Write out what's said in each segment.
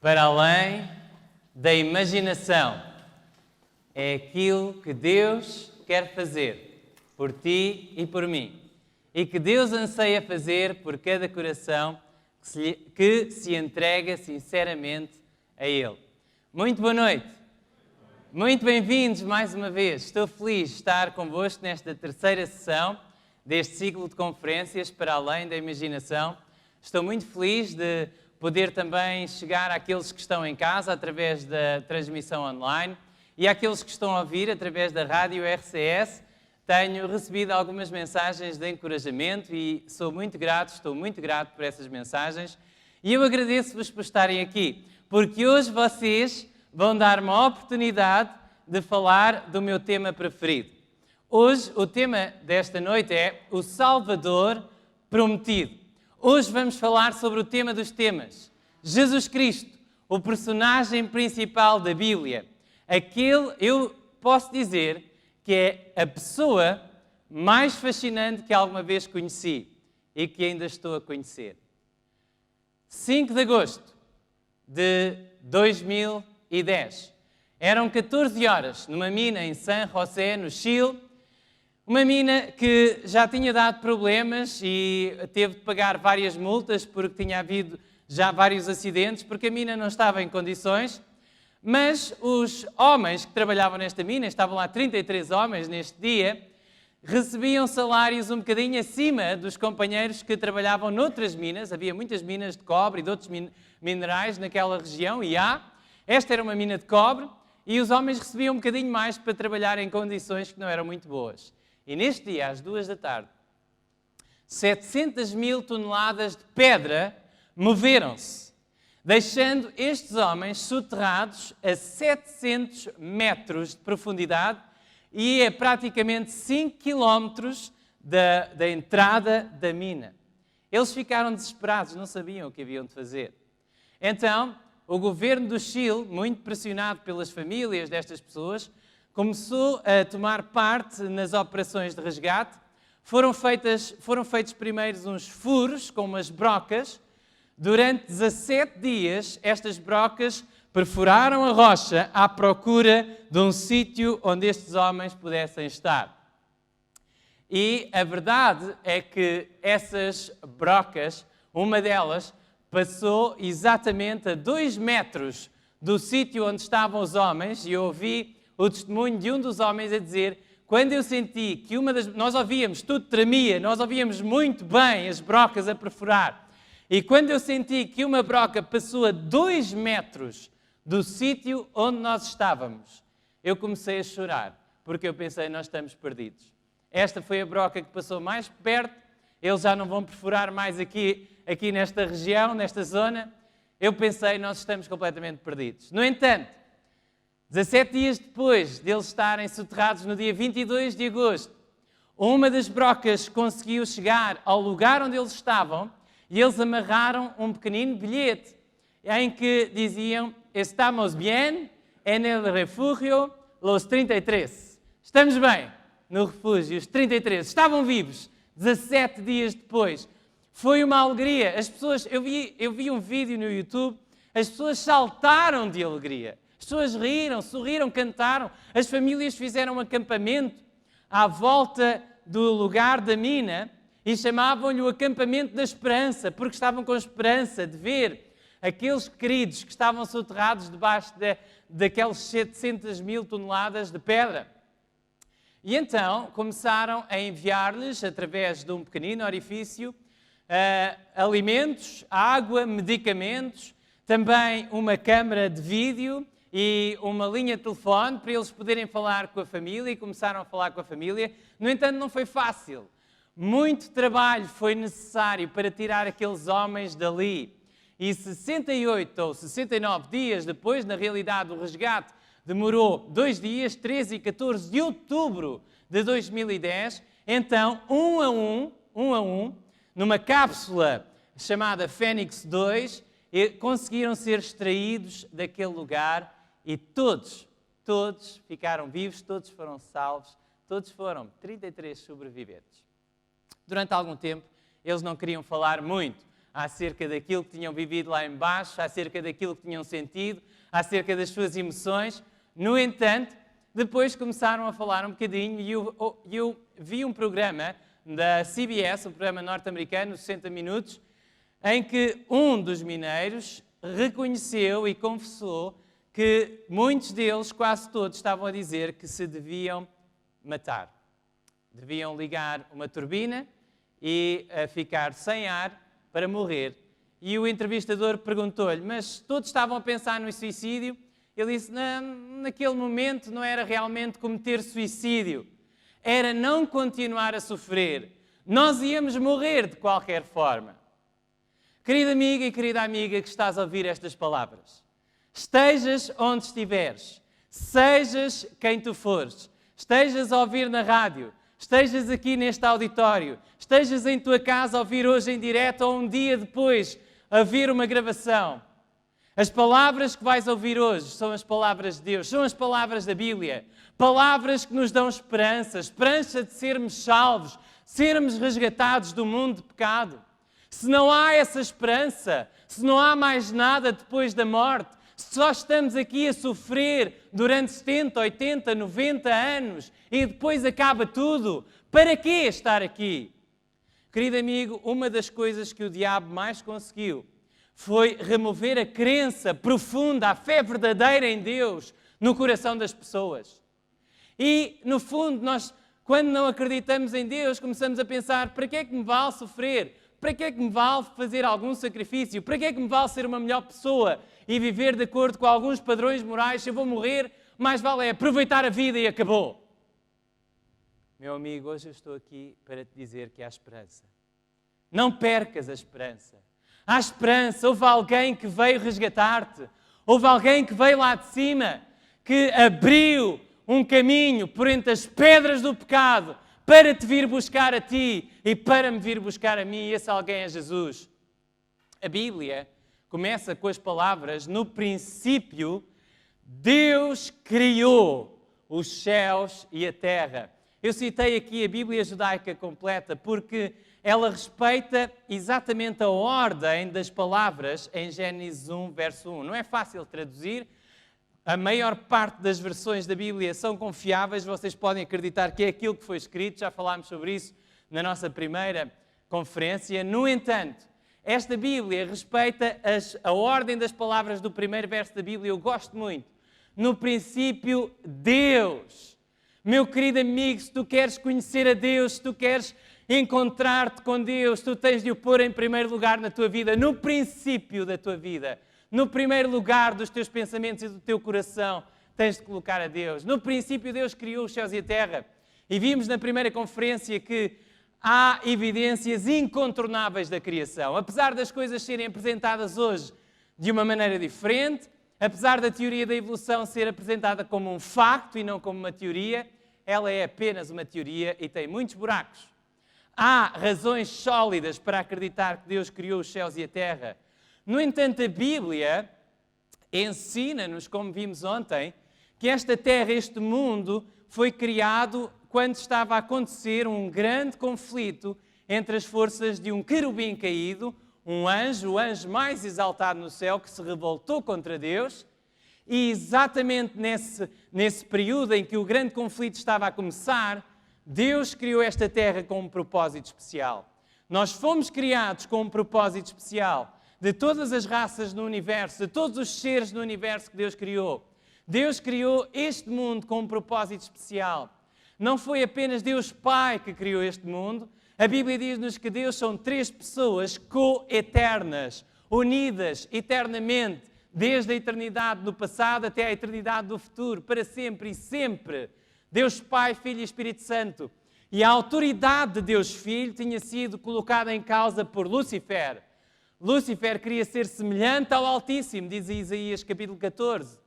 para além da imaginação. É aquilo que Deus quer fazer por ti e por mim. E que Deus anseia fazer por cada coração que se entrega sinceramente a Ele. Muito boa noite. Muito bem-vindos mais uma vez. Estou feliz de estar convosco nesta terceira sessão deste ciclo de conferências para além da imaginação. Estou muito feliz de poder também chegar àqueles que estão em casa através da transmissão online e àqueles que estão a ouvir através da rádio RCS. Tenho recebido algumas mensagens de encorajamento e estou muito grato por essas mensagens. E eu agradeço-vos por estarem aqui, porque hoje vocês vão dar-me a oportunidade de falar do meu tema preferido. Hoje o tema desta noite é o Salvador Prometido. Hoje vamos falar sobre o tema dos temas. Jesus Cristo, o personagem principal da Bíblia. Eu posso dizer que é a pessoa mais fascinante que alguma vez conheci e que ainda estou a conhecer. 5 de agosto de 2010. Eram 14 horas numa mina em San José, no Chile. Uma mina que já tinha dado problemas e teve de pagar várias multas porque tinha havido já vários acidentes, porque a mina não estava em condições. Mas os homens que trabalhavam nesta mina, estavam lá 33 homens neste dia, recebiam salários um bocadinho acima dos companheiros que trabalhavam noutras minas. Havia muitas minas de cobre e de outros minerais naquela região, e esta era uma mina de cobre, e os homens recebiam um bocadinho mais para trabalhar em condições que não eram muito boas. E neste dia, às 2 da tarde, 700 mil toneladas de pedra moveram-se, deixando estes homens soterrados a 700 metros de profundidade e a praticamente 5 quilómetros da entrada da mina. Eles ficaram desesperados, não sabiam o que haviam de fazer. Então, o governo do Chile, muito pressionado pelas famílias destas pessoas, começou a tomar parte nas operações de resgate. Foram feitos primeiros uns furos com umas brocas. Durante 17 dias, estas brocas perfuraram a rocha à procura de um sítio onde estes homens pudessem estar. E a verdade é que essas brocas, uma delas, passou exatamente a 2 metros do sítio onde estavam os homens, e eu ouvi o testemunho de um dos homens a dizer: quando eu senti que nós ouvíamos, tudo tremia, nós ouvíamos muito bem as brocas a perfurar, e quando eu senti que uma broca passou a 2 metros do sítio onde nós estávamos, eu comecei a chorar, porque eu pensei, nós estamos perdidos. Esta foi a broca que passou mais perto, eles já não vão perfurar mais aqui nesta região, nesta zona. Eu pensei, nós estamos completamente perdidos. No entanto, 17 dias depois de eles estarem soterrados no dia 22 de agosto, uma das brocas conseguiu chegar ao lugar onde eles estavam e eles amarraram um pequenino bilhete em que diziam: "Estamos bien en el refugio los 33". Estamos bem no refúgio, os 33 estavam vivos 17 dias depois. Foi uma alegria. As pessoas, eu vi um vídeo no YouTube, as pessoas saltaram de alegria. As pessoas riram, sorriram, cantaram. As famílias fizeram um acampamento à volta do lugar da mina e chamavam-lhe o acampamento da esperança, porque estavam com esperança de ver aqueles queridos que estavam soterrados debaixo daquelas 700 mil toneladas de pedra. E então começaram a enviar-lhes, através de um pequenino orifício, alimentos, água, medicamentos, também uma câmara de vídeo e uma linha de telefone para eles poderem falar com a família, e começaram a falar com a família. No entanto, não foi fácil. Muito trabalho foi necessário para tirar aqueles homens dali. E 68 ou 69 dias depois, na realidade, o resgate demorou 2 dias, 13 e 14 de outubro de 2010. Então, um a um, numa cápsula chamada Fênix 2, conseguiram ser extraídos daquele lugar e todos ficaram vivos, todos foram salvos, todos foram 33 sobreviventes. Durante algum tempo, eles não queriam falar muito acerca daquilo que tinham vivido lá embaixo, acerca daquilo que tinham sentido, acerca das suas emoções. No entanto, depois começaram a falar um bocadinho e eu vi um programa da CBS, um programa norte-americano, 60 minutos, em que um dos mineiros reconheceu e confessou que muitos deles, quase todos, estavam a dizer que se deviam matar. Deviam ligar uma turbina e ficar sem ar para morrer. E o entrevistador perguntou-lhe, mas todos estavam a pensar no suicídio? Ele disse, naquele momento não era realmente cometer suicídio, era não continuar a sofrer. Nós íamos morrer de qualquer forma. Querido amigo e querida amiga que estás a ouvir estas palavras, estejas onde estiveres, sejas quem tu fores, estejas a ouvir na rádio, estejas aqui neste auditório, estejas em tua casa a ouvir hoje em direto ou um dia depois a ver uma gravação. As palavras que vais ouvir hoje são as palavras de Deus, são as palavras da Bíblia. Palavras que nos dão esperança, esperança de sermos salvos, sermos resgatados do mundo de pecado. Se não há essa esperança, se não há mais nada depois da morte, se só estamos aqui a sofrer durante 70, 80, 90 anos e depois acaba tudo, para que estar aqui? Querido amigo, uma das coisas que o diabo mais conseguiu foi remover a crença profunda, a fé verdadeira em Deus no coração das pessoas. E, no fundo, nós, quando não acreditamos em Deus, começamos a pensar, para que é que me vale sofrer? Para que é que me vale fazer algum sacrifício? Para que é que me vale ser uma melhor pessoa e viver de acordo com alguns padrões morais? Se eu vou morrer, mais vale é aproveitar a vida e acabou. Meu amigo, hoje eu estou aqui para te dizer que há esperança. Não percas a esperança. Há esperança. Houve alguém que veio resgatar-te. Houve alguém que veio lá de cima, que abriu um caminho por entre as pedras do pecado para te vir buscar a ti e para me vir buscar a mim, e esse alguém é Jesus. A Bíblia começa com as palavras, no princípio, Deus criou os céus e a terra. Eu citei aqui a Bíblia judaica completa porque ela respeita exatamente a ordem das palavras em Gênesis 1, verso 1. Não é fácil traduzir. A maior parte das versões da Bíblia são confiáveis, vocês podem acreditar que é aquilo que foi escrito, já falámos sobre isso na nossa primeira conferência. No entanto, esta Bíblia respeita a ordem das palavras do primeiro verso da Bíblia, eu gosto muito. No princípio, Deus. Meu querido amigo, se tu queres conhecer a Deus, se tu queres encontrar-te com Deus, tu tens de o pôr em primeiro lugar na tua vida, no princípio da tua vida. No primeiro lugar dos teus pensamentos e do teu coração, tens de colocar a Deus. No princípio, Deus criou os céus e a terra. E vimos na primeira conferência que há evidências incontornáveis da criação. Apesar das coisas serem apresentadas hoje de uma maneira diferente, apesar da teoria da evolução ser apresentada como um facto e não como uma teoria, ela é apenas uma teoria e tem muitos buracos. Há razões sólidas para acreditar que Deus criou os céus e a terra. No entanto, a Bíblia ensina-nos, como vimos ontem, que esta terra, este mundo, foi criado quando estava a acontecer um grande conflito entre as forças de um querubim caído, um anjo, o anjo mais exaltado no céu, que se revoltou contra Deus, e exatamente nesse período em que o grande conflito estava a começar, Deus criou esta terra com um propósito especial. Nós fomos criados com um propósito especial. De todas as raças no universo, de todos os seres no universo que Deus criou. Deus criou este mundo com um propósito especial. Não foi apenas Deus Pai que criou este mundo. A Bíblia diz-nos que Deus são três pessoas co-eternas, unidas eternamente, desde a eternidade do passado até a eternidade do futuro, para sempre e sempre. Deus Pai, Filho e Espírito Santo. E a autoridade de Deus Filho tinha sido colocada em causa por Lúcifer. Lúcifer queria ser semelhante ao Altíssimo, diz Isaías capítulo 14.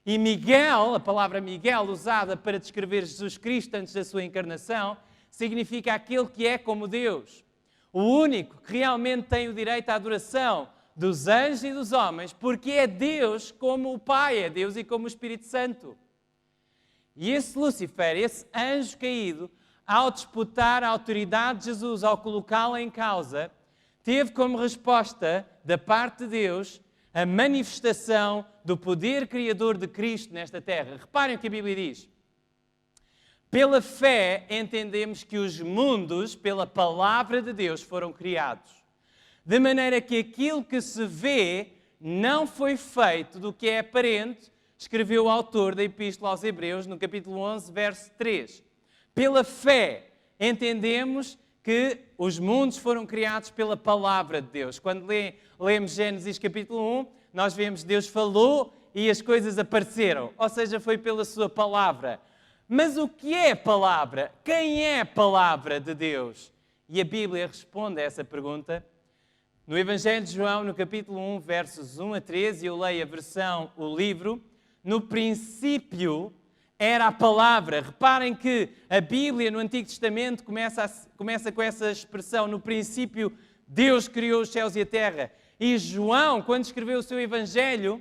E Miguel, a palavra Miguel, usada para descrever Jesus Cristo antes da sua encarnação, significa aquele que é como Deus. O único que realmente tem o direito à adoração dos anjos e dos homens, porque é Deus como o Pai, é Deus e como o Espírito Santo. E esse Lúcifer, esse anjo caído, ao disputar a autoridade de Jesus, ao colocá-la em causa, teve como resposta da parte de Deus a manifestação do poder criador de Cristo nesta terra. Reparem o que a Bíblia diz. Pela fé entendemos que os mundos, pela palavra de Deus, foram criados. De maneira que aquilo que se vê não foi feito do que é aparente, escreveu o autor da Epístola aos Hebreus, no capítulo 11, verso 3. Pela fé entendemos que os mundos foram criados pela palavra de Deus. Quando lemos Gênesis capítulo 1, nós vemos que Deus falou e as coisas apareceram. Ou seja, foi pela sua palavra. Mas o que é palavra? Quem é a palavra de Deus? E a Bíblia responde a essa pergunta. No Evangelho de João, no capítulo 1, versos 1 a 13, eu leio a versão, o livro. No princípio era a palavra. Reparem que a Bíblia no Antigo Testamento começa com essa expressão. No princípio Deus criou os céus e a terra. E João, quando escreveu o seu Evangelho,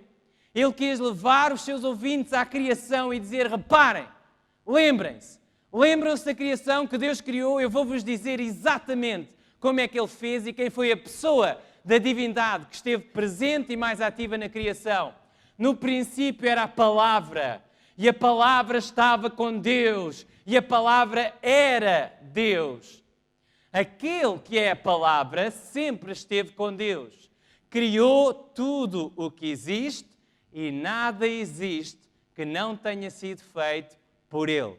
ele quis levar os seus ouvintes à criação e dizer, reparem, lembrem-se da criação que Deus criou, eu vou-vos dizer exatamente como é que Ele fez e quem foi a pessoa da divindade que esteve presente e mais ativa na criação. No princípio era a palavra, e a palavra estava com Deus, e a palavra era Deus. Aquele que é a palavra sempre esteve com Deus. Criou tudo o que existe e nada existe que não tenha sido feito por Ele.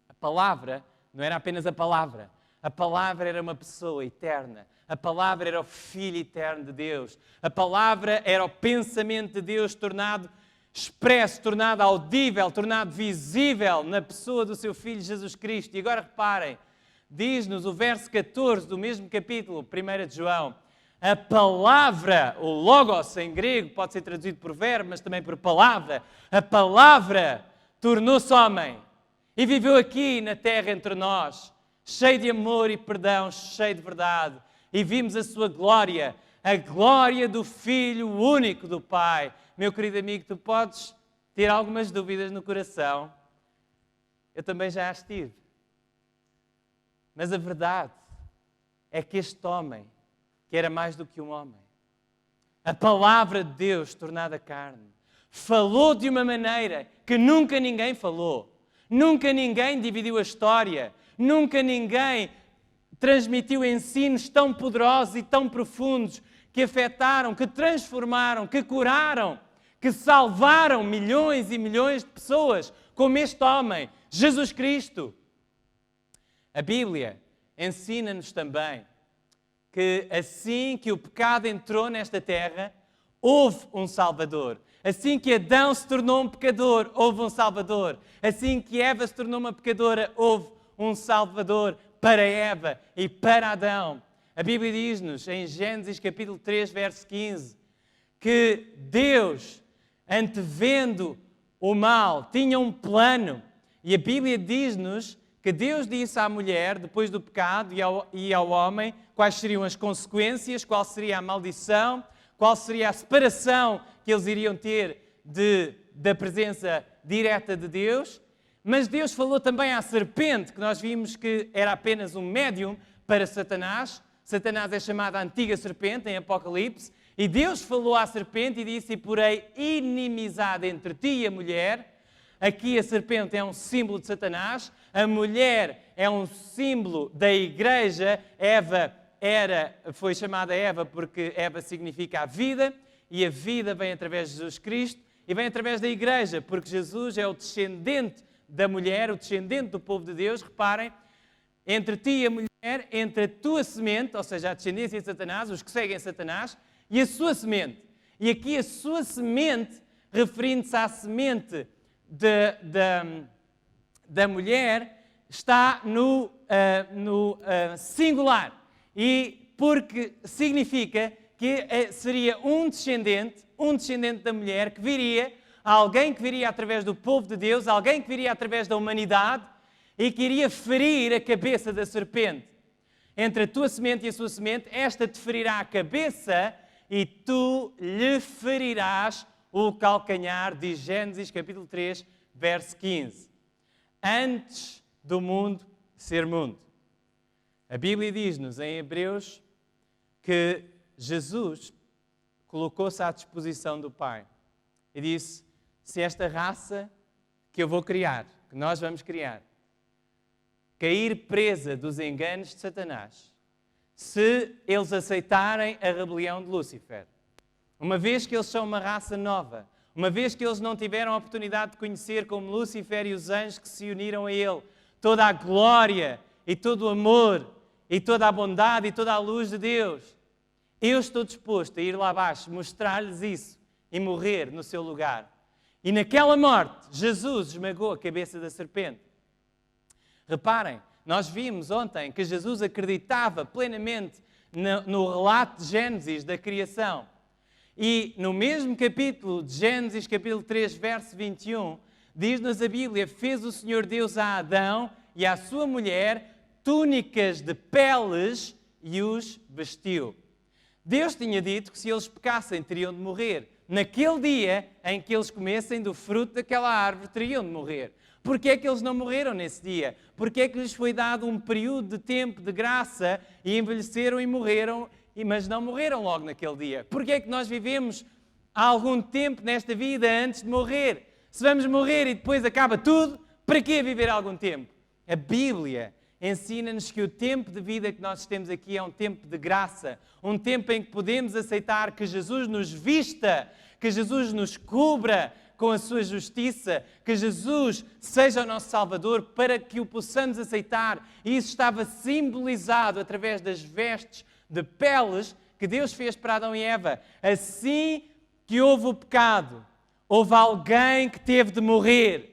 A palavra não era apenas a palavra era uma pessoa eterna. A palavra era o Filho eterno de Deus. A palavra era o pensamento de Deus tornado expresso, tornado audível, tornado visível na pessoa do seu Filho Jesus Cristo. E agora reparem, diz-nos o verso 14 do mesmo capítulo, 1 de João, a palavra, o logos em grego, pode ser traduzido por verbo, mas também por palavra, a palavra tornou-se homem e viveu aqui na terra entre nós, cheio de amor e perdão, cheio de verdade. E vimos a sua glória, a glória do Filho único do Pai. Meu querido amigo, tu podes ter algumas dúvidas no coração. Eu também já as tive. Mas a verdade é que este homem, que era mais do que um homem, a palavra de Deus tornada carne, falou de uma maneira que nunca ninguém falou. Nunca ninguém dividiu a história. Nunca ninguém transmitiu ensinos tão poderosos e tão profundos que afetaram, que transformaram, que curaram, que salvaram milhões e milhões de pessoas, como este homem, Jesus Cristo. A Bíblia ensina-nos também que assim que o pecado entrou nesta terra, houve um Salvador. Assim que Adão se tornou um pecador, houve um Salvador. Assim que Eva se tornou uma pecadora, houve um Salvador para Eva e para Adão. A Bíblia diz-nos em Gênesis capítulo 3, verso 15, que Deus, antevendo o mal, tinha um plano. E a Bíblia diz-nos que Deus disse à mulher, depois do pecado, e ao homem, quais seriam as consequências, qual seria a maldição, qual seria a separação que eles iriam ter da presença direta de Deus. Mas Deus falou também à serpente, que nós vimos que era apenas um médium para Satanás. Satanás é chamada a antiga serpente em Apocalipse. E Deus falou à serpente e disse, e porém inimizade entre ti e a mulher. Aqui a serpente é um símbolo de Satanás. A mulher é um símbolo da igreja. Eva foi chamada Eva porque Eva significa a vida. E a vida vem através de Jesus Cristo. E vem através da igreja, porque Jesus é o descendente da mulher, o descendente do povo de Deus. Reparem, entre ti e a mulher, entre a tua semente, ou seja, a descendência de Satanás, os que seguem Satanás, e a sua semente. E aqui a sua semente, referindo-se à semente da mulher, está no singular. E porque significa que seria um descendente da mulher que viria, alguém que viria através do povo de Deus, alguém que viria através da humanidade e que iria ferir a cabeça da serpente. Entre a tua semente e a sua semente, esta te ferirá a cabeça e tu lhe ferirás o calcanhar, diz Gênesis capítulo 3, verso 15. Antes do mundo ser mundo. A Bíblia diz-nos em Hebreus que Jesus colocou-se à disposição do Pai e disse: se esta raça que eu vou criar, que nós vamos criar, cair presa dos enganos de Satanás, se eles aceitarem a rebelião de Lúcifer, uma vez que eles são uma raça nova, uma vez que eles não tiveram a oportunidade de conhecer como Lúcifer e os anjos que se uniram a ele, toda a glória e todo o amor e toda a bondade e toda a luz de Deus, eu estou disposto a ir lá abaixo, mostrar-lhes isso e morrer no seu lugar. E naquela morte, Jesus esmagou a cabeça da serpente. Reparem, nós vimos ontem que Jesus acreditava plenamente no relato de Gênesis da criação. E no mesmo capítulo de Gênesis, capítulo 3, verso 21, diz-nos a Bíblia: fez o Senhor Deus a Adão e à sua mulher túnicas de peles e os vestiu. Deus tinha dito que se eles pecassem teriam de morrer. Naquele dia em que eles comessem do fruto daquela árvore, teriam de morrer. Porquê é que eles não morreram nesse dia? Porquê é que lhes foi dado um período de tempo de graça e envelheceram e morreram, mas não morreram logo naquele dia? Porquê é que nós vivemos algum tempo nesta vida antes de morrer? Se vamos morrer e depois acaba tudo, para que viver algum tempo? A Bíblia ensina-nos que o tempo de vida que nós temos aqui é um tempo de graça, um tempo em que podemos aceitar que Jesus nos vista, que Jesus nos cubra com a sua justiça, que Jesus seja o nosso Salvador, para que o possamos aceitar. E isso estava simbolizado através das vestes de peles que Deus fez para Adão e Eva. Assim que houve o pecado, houve alguém que teve de morrer.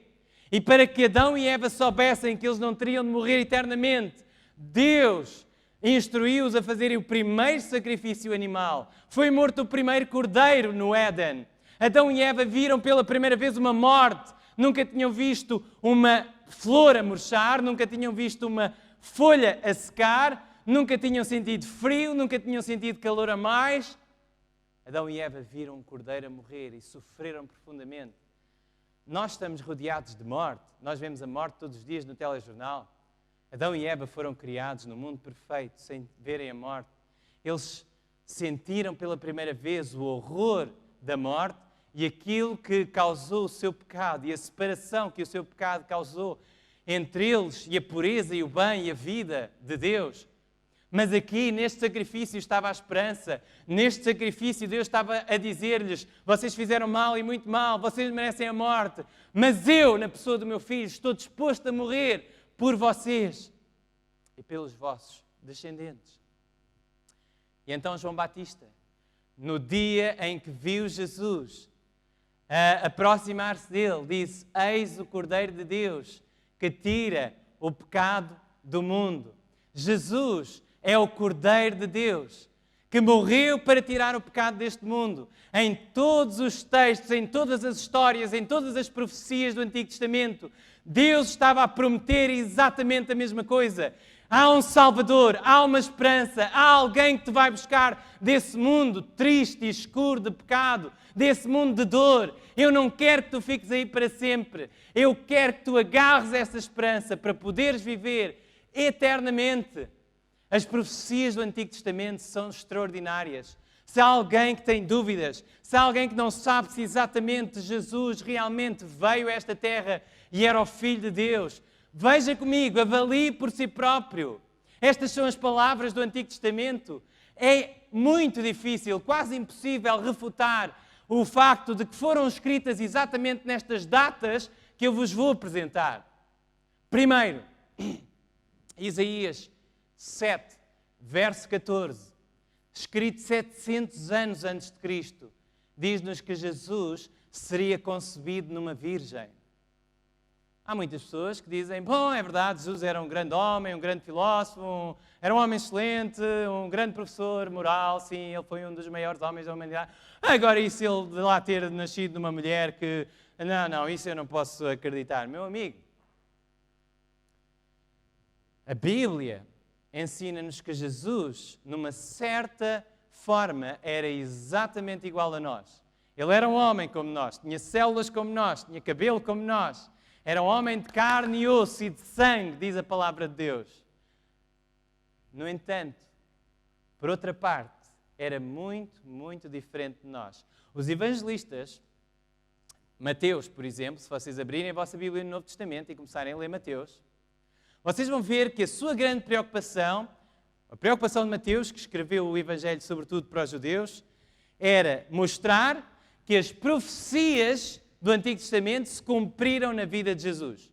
E para que Adão e Eva soubessem que eles não teriam de morrer eternamente, Deus instruiu-os a fazerem o primeiro sacrifício animal. Foi morto o primeiro cordeiro no Éden. Adão e Eva viram pela primeira vez uma morte. Nunca tinham visto uma flor a murchar, nunca tinham visto uma folha a secar, nunca tinham sentido frio, nunca tinham sentido calor a mais. Adão e Eva viram um cordeiro a morrer e sofreram profundamente. Nós estamos rodeados de morte. Nós vemos a morte todos os dias no telejornal. Adão e Eva foram criados no mundo perfeito, sem verem a morte. Eles sentiram pela primeira vez o horror da morte e aquilo que causou o seu pecado e a separação que o seu pecado causou entre eles e a pureza e o bem e a vida de Deus. Mas aqui, neste sacrifício, estava a esperança. Neste sacrifício, Deus estava a dizer-lhes: vocês fizeram mal e muito mal, vocês merecem a morte. Mas eu, na pessoa do meu filho, estou disposto a morrer por vocês e pelos vossos descendentes. E então João Batista, no dia em que viu Jesus a aproximar-se dele, disse: eis o Cordeiro de Deus que tira o pecado do mundo. Jesus é o Cordeiro de Deus que morreu para tirar o pecado deste mundo. Em todos os textos, em todas as histórias, em todas as profecias do Antigo Testamento, Deus estava a prometer exatamente a mesma coisa. Há um Salvador, há uma esperança, há alguém que te vai buscar desse mundo triste e escuro de pecado, desse mundo de dor. Eu não quero que tu fiques aí para sempre. Eu quero que tu agarres essa esperança para poderes viver eternamente. As profecias do Antigo Testamento são extraordinárias. Se há alguém que tem dúvidas, se há alguém que não sabe se exatamente Jesus realmente veio a esta terra e era o Filho de Deus, veja comigo, avalie por si próprio. Estas são as palavras do Antigo Testamento. É muito difícil, quase impossível, refutar o facto de que foram escritas exatamente nestas datas que eu vos vou apresentar. Primeiro, Isaías 7, verso 14, escrito 700 anos antes de Cristo, diz-nos que Jesus seria concebido numa virgem. Há muitas pessoas que dizem: bom, é verdade, Jesus era um grande homem, um grande filósofo, era um homem excelente, um grande professor moral, sim, ele foi um dos maiores homens da humanidade. Agora, isso ele de lá ter nascido numa mulher que... Não, isso eu não posso acreditar. Meu amigo, a Bíblia ensina-nos que Jesus, numa certa forma, era exatamente igual a nós. Ele era um homem como nós, tinha células como nós, tinha cabelo como nós. Era um homem de carne e osso e de sangue, diz a palavra de Deus. No entanto, por outra parte, era muito, muito diferente de nós. Os evangelistas, Mateus, por exemplo, se vocês abrirem a vossa Bíblia no Novo Testamento e começarem a ler Mateus, vocês vão ver que a sua grande preocupação, a preocupação de Mateus, que escreveu o Evangelho sobretudo para os judeus, era mostrar que as profecias do Antigo Testamento se cumpriram na vida de Jesus.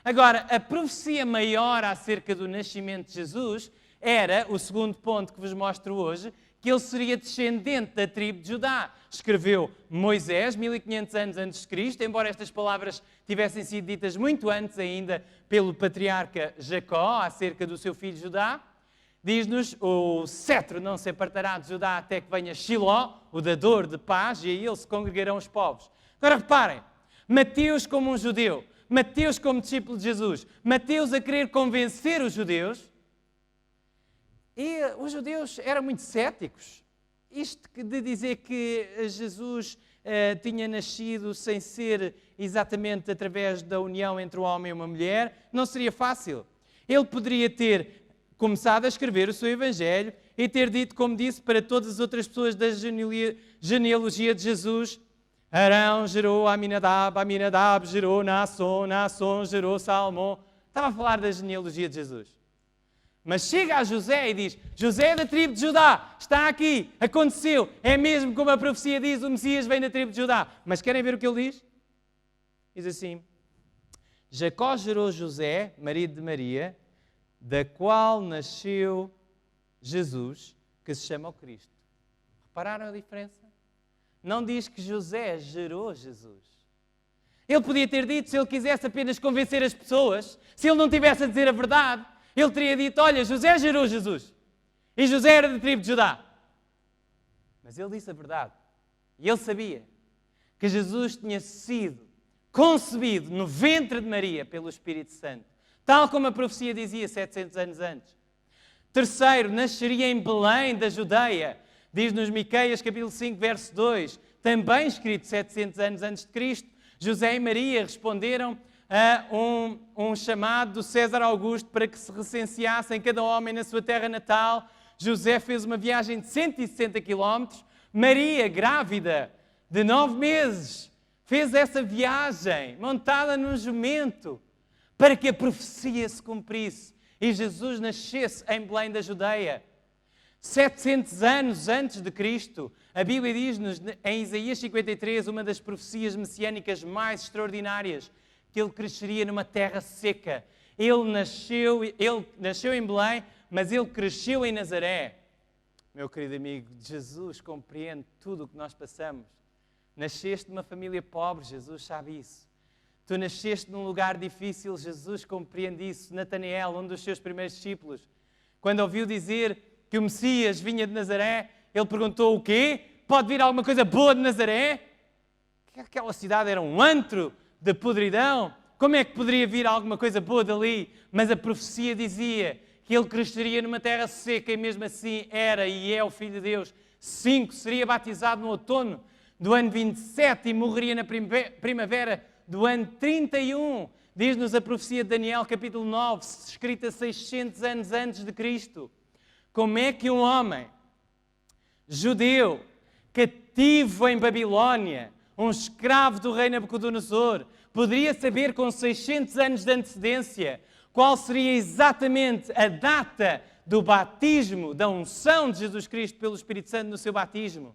Agora, a profecia maior acerca do nascimento de Jesus era, o segundo ponto que vos mostro hoje, que ele seria descendente da tribo de Judá. Escreveu Moisés, 1500 anos antes de Cristo, embora estas palavras tivessem sido ditas muito antes ainda pelo patriarca Jacó, acerca do seu filho Judá. Diz-nos, o cetro não se apartará de Judá até que venha Shiló, o dador de paz, e a ele se congregarão os povos. Agora reparem, Mateus como um judeu, Mateus como discípulo de Jesus, Mateus a querer convencer os judeus, e os judeus eram muito céticos. Isto de dizer que Jesus tinha nascido sem ser exatamente através da união entre um homem e uma mulher, não seria fácil. Ele poderia ter começado a escrever o seu Evangelho e ter dito, como disse, para todas as outras pessoas da genealogia de Jesus, Arão gerou Aminadab, Aminadab gerou Naasson, Naasson gerou Salmão. Estava a falar da genealogia de Jesus. Mas chega a José e diz, José é da tribo de Judá, está aqui, aconteceu, é mesmo como a profecia diz, o Messias vem da tribo de Judá. Mas querem ver o que ele diz? Diz assim, Jacó gerou José, marido de Maria, da qual nasceu Jesus, que se chama o Cristo. Repararam a diferença? Não diz que José gerou Jesus. Ele podia ter dito, se ele quisesse apenas convencer as pessoas, se ele não tivesse a dizer a verdade, ele teria dito, olha, José gerou Jesus. E José era da tribo de Judá. Mas ele disse a verdade. E ele sabia que Jesus tinha sido concebido no ventre de Maria pelo Espírito Santo. Tal como a profecia dizia 700 anos antes. Terceiro, nasceria em Belém da Judeia. Diz-nos Miqueias, capítulo 5, verso 2. Também escrito 700 anos antes de Cristo. José e Maria responderam a um chamado do César Augusto para que se recenseassem cada homem na sua terra natal. José fez uma viagem de 160 quilómetros. Maria, grávida de 9 meses, fez essa viagem montada num jumento para que a profecia se cumprisse e Jesus nascesse em Belém da Judeia. 700 anos antes de Cristo, a Bíblia diz-nos em Isaías 53, uma das profecias messiânicas mais extraordinárias, que ele cresceria numa terra seca. Ele nasceu em Belém, mas ele cresceu em Nazaré. Meu querido amigo, Jesus compreende tudo o que nós passamos. Nasceste numa família pobre, Jesus sabe isso. Tu nasceste num lugar difícil, Jesus compreende isso. Natanael, um dos seus primeiros discípulos, quando ouviu dizer que o Messias vinha de Nazaré, ele perguntou o quê? Pode vir alguma coisa boa de Nazaré? Que aquela cidade era um antro de podridão. Como é que poderia vir alguma coisa boa dali? Mas a profecia dizia que ele cresceria numa terra seca e mesmo assim era e é o Filho de Deus. 5, seria batizado no outono do ano 27 e morreria na primavera do ano 31. Diz-nos a profecia de Daniel, capítulo 9, escrita 600 anos antes de Cristo. Como é que um homem judeu, cativo em Babilónia, um escravo do rei Nabucodonosor, poderia saber com 600 anos de antecedência qual seria exatamente a data do batismo, da unção de Jesus Cristo pelo Espírito Santo no seu batismo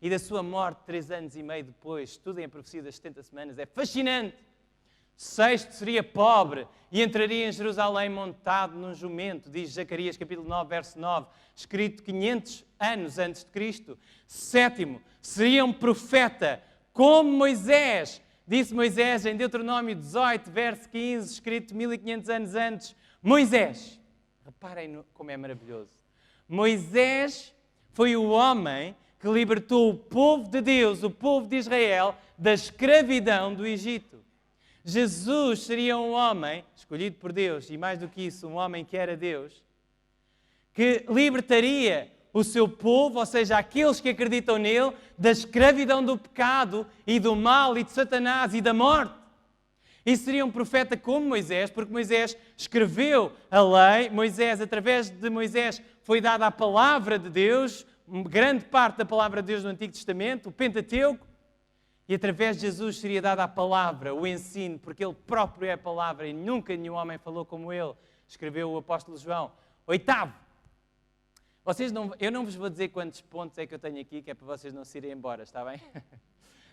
e da sua morte 3 anos e meio depois? Estudem a profecia das 70 semanas, é fascinante. 6 seria pobre e entraria em Jerusalém montado num jumento, diz Zacarias capítulo 9, verso 9, escrito 500 anos antes de Cristo. 7 seria um profeta como Moisés, disse Moisés em Deuteronômio 18, verso 15, escrito 1500 anos antes. Moisés, reparem como é maravilhoso, Moisés foi o homem que libertou o povo de Deus, o povo de Israel, da escravidão do Egito. Jesus seria um homem escolhido por Deus, e mais do que isso, um homem que era Deus, que libertaria o seu povo, ou seja, aqueles que acreditam nele, da escravidão do pecado e do mal e de Satanás e da morte. E seria um profeta como Moisés, porque Moisés escreveu a lei, através de Moisés foi dada a palavra de Deus, grande parte da palavra de Deus no Antigo Testamento, o Pentateuco, e através de Jesus seria dada a palavra, o ensino, porque Ele próprio é a palavra e nunca nenhum homem falou como Ele, escreveu o apóstolo João. 8º, eu não vos vou dizer quantos pontos é que eu tenho aqui, que é para vocês não se irem embora, está bem?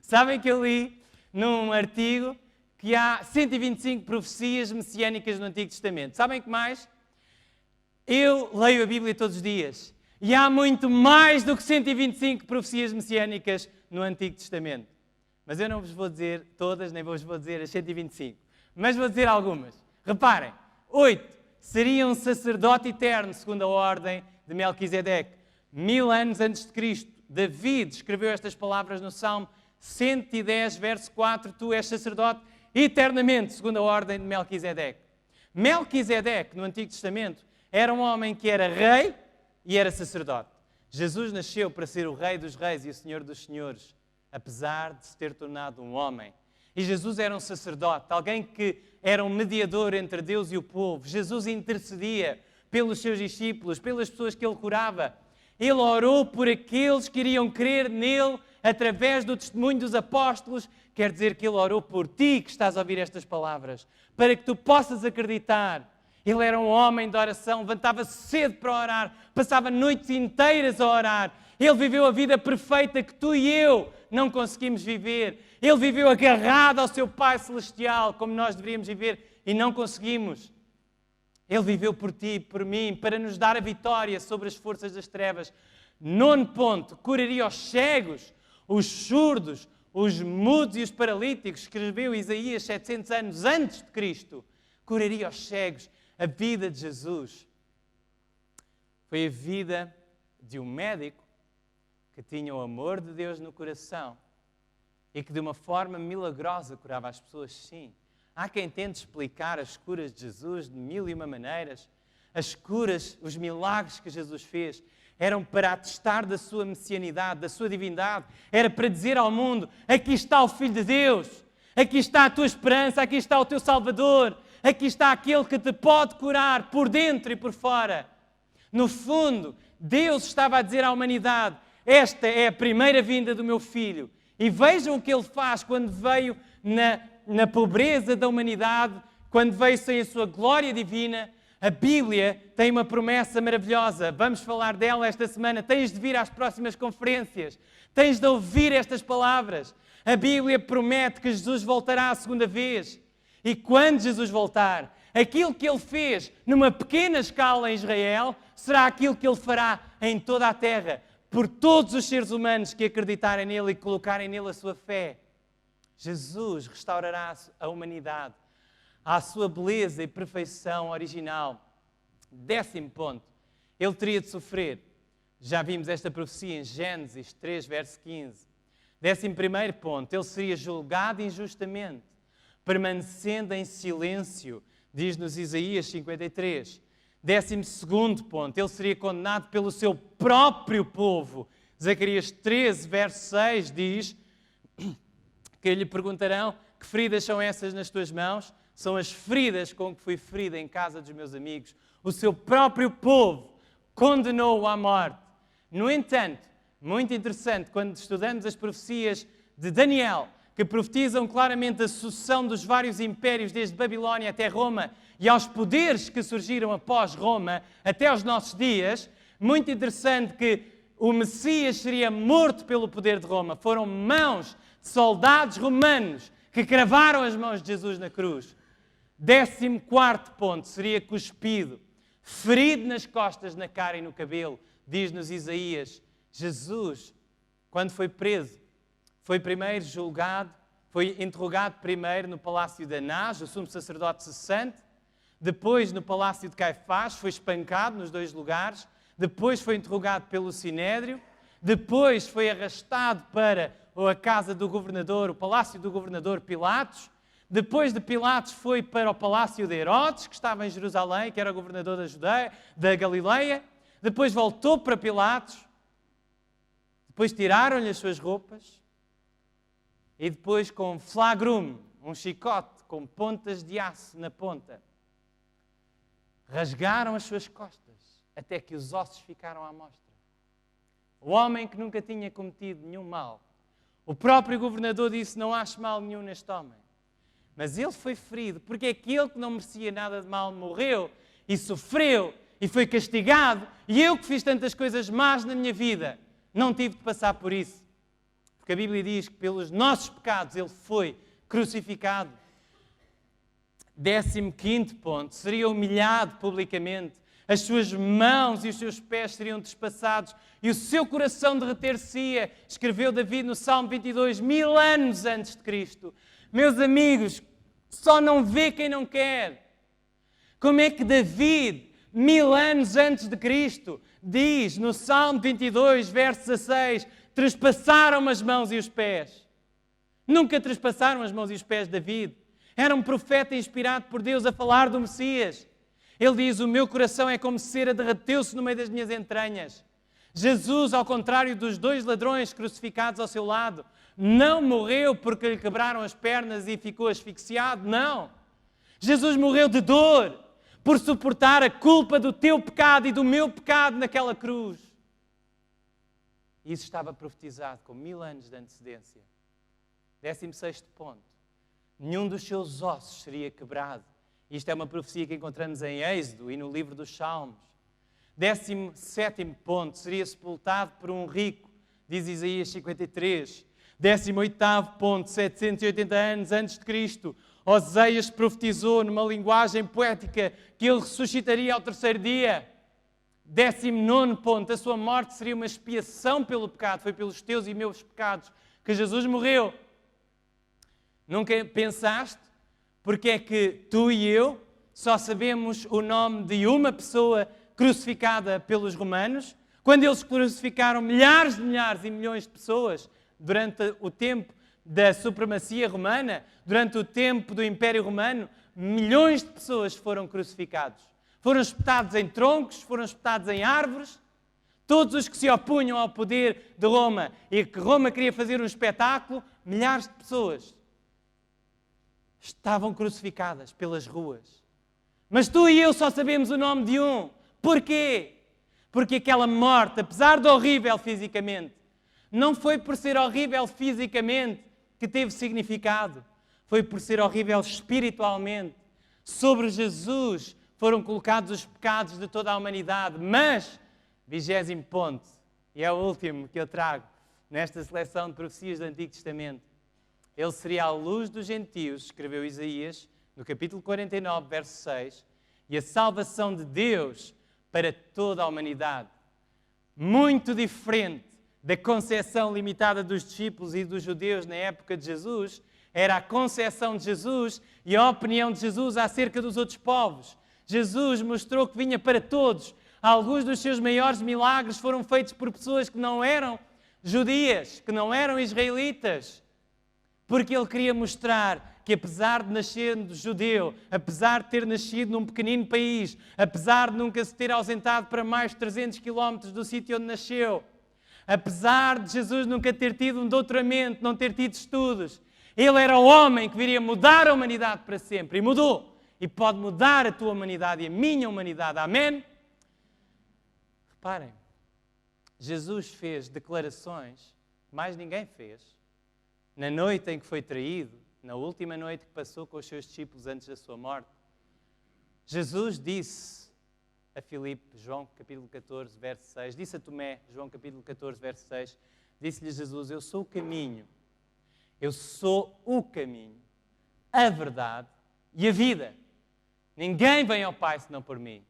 Sabem que eu li num artigo que há 125 profecias messiânicas no Antigo Testamento. Sabem que mais? Eu leio a Bíblia todos os dias e há muito mais do que 125 profecias messiânicas no Antigo Testamento. Mas eu não vos vou dizer todas, nem vos vou dizer as 125, mas vou dizer algumas. Reparem, 8 seria um sacerdote eterno, segundo a ordem de Melquisedeque. 1000 anos antes de Cristo, David escreveu estas palavras no Salmo 110, verso 4, tu és sacerdote eternamente, segundo a ordem de Melquisedeque. Melquisedeque, no Antigo Testamento, era um homem que era rei e era sacerdote. Jesus nasceu para ser o rei dos reis e o senhor dos senhores, apesar de se ter tornado um homem. E Jesus era um sacerdote, alguém que era um mediador entre Deus e o povo. Jesus intercedia pelos seus discípulos, pelas pessoas que ele curava. Ele orou por aqueles que iriam crer nele através do testemunho dos apóstolos. Quer dizer que ele orou por ti que estás a ouvir estas palavras, para que tu possas acreditar. Ele era um homem de oração, levantava-se cedo para orar, passava noites inteiras a orar. Ele viveu a vida perfeita que tu e eu não conseguimos viver. Ele viveu agarrado ao seu Pai Celestial, como nós deveríamos viver e não conseguimos. Ele viveu por ti, por mim, para nos dar a vitória sobre as forças das trevas. 9º ponto, curaria os cegos, os surdos, os mudos e os paralíticos. Escreveu Isaías 700 anos antes de Cristo. Curaria os cegos. A vida de Jesus foi a vida de um médico que tinha o amor de Deus no coração e que de uma forma milagrosa curava as pessoas, sim. Há quem tente explicar as curas de Jesus de 1001 maneiras. As curas, os milagres que Jesus fez eram para atestar da sua messianidade, da sua divindade. Era para dizer ao mundo, aqui está o Filho de Deus, aqui está a tua esperança, aqui está o teu Salvador, aqui está aquele que te pode curar por dentro e por fora. No fundo, Deus estava a dizer à humanidade, esta é a primeira vinda do meu Filho. E vejam o que Ele faz quando veio na pobreza da humanidade, quando veio sem a sua glória divina. A Bíblia tem uma promessa maravilhosa. Vamos falar dela esta semana. Tens de vir às próximas conferências. Tens de ouvir estas palavras. A Bíblia promete que Jesus voltará a segunda vez. E quando Jesus voltar, aquilo que Ele fez numa pequena escala em Israel, será aquilo que Ele fará em toda a terra, por todos os seres humanos que acreditarem nele e colocarem nele a sua fé. Jesus restaurará a humanidade à sua beleza e perfeição original. 10º ponto, Ele teria de sofrer. Já vimos esta profecia em Gênesis 3, verso 15. 11º ponto, Ele seria julgado injustamente, permanecendo em silêncio, diz-nos Isaías 53. 12º ponto, Ele seria condenado pelo seu próprio povo. Zacarias 13, verso 6 diz que lhe perguntarão, que feridas são essas nas tuas mãos? São as feridas com que fui ferida em casa dos meus amigos. O seu próprio povo condenou-o à morte. No entanto, muito interessante, quando estudamos as profecias de Daniel, que profetizam claramente a sucessão dos vários impérios, desde Babilónia até Roma, e aos poderes que surgiram após Roma, até aos nossos dias, muito interessante que o Messias seria morto pelo poder de Roma. Foram mãos de soldados romanos que cravaram as mãos de Jesus na cruz. 14º ponto, seria cuspido, ferido nas costas, na cara e no cabelo. Diz-nos Isaías, Jesus, quando foi preso, foi primeiro julgado, foi interrogado primeiro no palácio de Anás, o sumo sacerdote cessante, depois no palácio de Caifás, foi espancado nos 2 lugares, depois foi interrogado pelo Sinédrio, depois foi arrastado para a casa do governador, o palácio do governador Pilatos, depois de Pilatos foi para o palácio de Herodes, que estava em Jerusalém, que era o governador da Judeia, da Galileia, depois voltou para Pilatos, depois tiraram-lhe as suas roupas, e depois com flagrum, um chicote com pontas de aço na ponta, rasgaram as suas costas, até que os ossos ficaram à mostra. o homem que nunca tinha cometido nenhum mal. O próprio governador disse, não acho mal nenhum neste homem. Mas ele foi ferido, porque aquele que não merecia nada de mal morreu e sofreu e foi castigado. E eu que fiz tantas coisas más na minha vida, não tive de passar por isso. Porque a Bíblia diz que pelos nossos pecados ele foi crucificado. 15º ponto, seria humilhado publicamente. As suas mãos e os seus pés seriam despassados e o seu coração derreter-se-ia. Escreveu David no Salmo 22, 1000 anos antes de Cristo. Meus amigos, só não vê quem não quer. Como é que David, 1000 anos antes de Cristo, diz no Salmo 22, verso 16, trespassaram as mãos e os pés. Nunca trespassaram as mãos e os pés de David. Era um profeta inspirado por Deus a falar do Messias. Ele diz, o meu coração é como cera, derreteu-se no meio das minhas entranhas. Jesus, ao contrário dos 2 ladrões crucificados ao seu lado, não morreu porque lhe quebraram as pernas e ficou asfixiado, não. Jesus morreu de dor, por suportar a culpa do teu pecado e do meu pecado naquela cruz. Isso estava profetizado com 1000 anos de antecedência. 16º ponto. Nenhum dos seus ossos seria quebrado. Isto é uma profecia que encontramos em Êxodo e no livro dos Salmos. 17º ponto. Seria sepultado por um rico, diz Isaías 53. 18º ponto. 780 anos antes de Cristo. Oséias profetizou numa linguagem poética que ele ressuscitaria ao 3º dia. 19º ponto. A sua morte seria uma expiação pelo pecado. Foi pelos teus e meus pecados que Jesus morreu. Nunca pensaste porque é que tu e eu só sabemos o nome de uma pessoa crucificada pelos romanos, quando eles crucificaram milhares e milhões de pessoas durante o tempo da supremacia romana, durante o tempo do Império Romano, milhões de pessoas foram crucificados. Foram espetados em troncos, foram espetados em árvores. Todos os que se opunham ao poder de Roma e que Roma queria fazer um espetáculo, milhares de pessoas estavam crucificadas pelas ruas. Mas tu e eu só sabemos o nome de um. Porquê? Porque aquela morte, apesar de horrível fisicamente, não foi por ser horrível fisicamente que teve significado. Foi por ser horrível espiritualmente. Sobre Jesus foram colocados os pecados de toda a humanidade. Mas, 20º ponto, e é o último que eu trago nesta seleção de profecias do Antigo Testamento. Ele seria a luz dos gentios, escreveu Isaías, no capítulo 49, verso 6, e a salvação de Deus para toda a humanidade. Muito diferente da concepção limitada dos discípulos e dos judeus na época de Jesus, era a concepção de Jesus e a opinião de Jesus acerca dos outros povos. Jesus mostrou que vinha para todos. Alguns dos seus maiores milagres foram feitos por pessoas que não eram judias, que não eram israelitas. Porque ele queria mostrar que apesar de nascer judeu, apesar de ter nascido num pequenino país, apesar de nunca se ter ausentado para mais de 300 quilómetros do sítio onde nasceu, apesar de Jesus nunca ter tido um doutoramento, não ter tido estudos, ele era o homem que viria mudar a humanidade para sempre. E mudou. E pode mudar a tua humanidade e a minha humanidade. Amém? Reparem, Jesus fez declarações que mais ninguém fez. Na noite em que foi traído, na última noite que passou com os seus discípulos antes da sua morte, Jesus disse a Filipe, João capítulo 14, verso 6, disse a Tomé, João capítulo 14, verso 6, disse-lhe Jesus, eu sou o caminho, a verdade e a vida. Ninguém vem ao Pai senão por mim.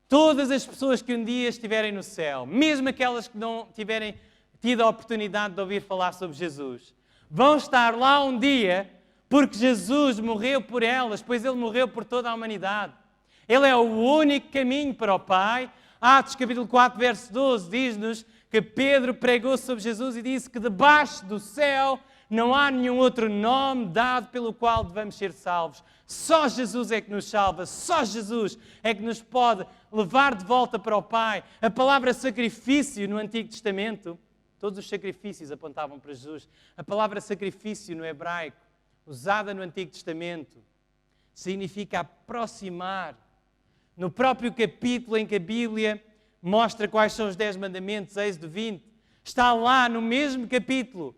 Todas as pessoas que um dia estiverem no céu, mesmo aquelas que não tiverem tido a oportunidade de ouvir falar sobre Jesus, vão estar lá um dia porque Jesus morreu por elas, pois Ele morreu por toda a humanidade. Ele é o único caminho para o Pai. Atos capítulo 4, verso 12, diz-nos que Pedro pregou sobre Jesus e disse que debaixo do céu não há nenhum outro nome dado pelo qual devemos ser salvos. Só Jesus é que nos salva, só Jesus é que nos pode levar de volta para o Pai. A palavra sacrifício no Antigo Testamento, todos os sacrifícios apontavam para Jesus. A palavra sacrifício no hebraico, usada no Antigo Testamento, significa aproximar. No próprio capítulo em que a Bíblia mostra quais são os 10 mandamentos, Êxodo 20. Está lá no mesmo capítulo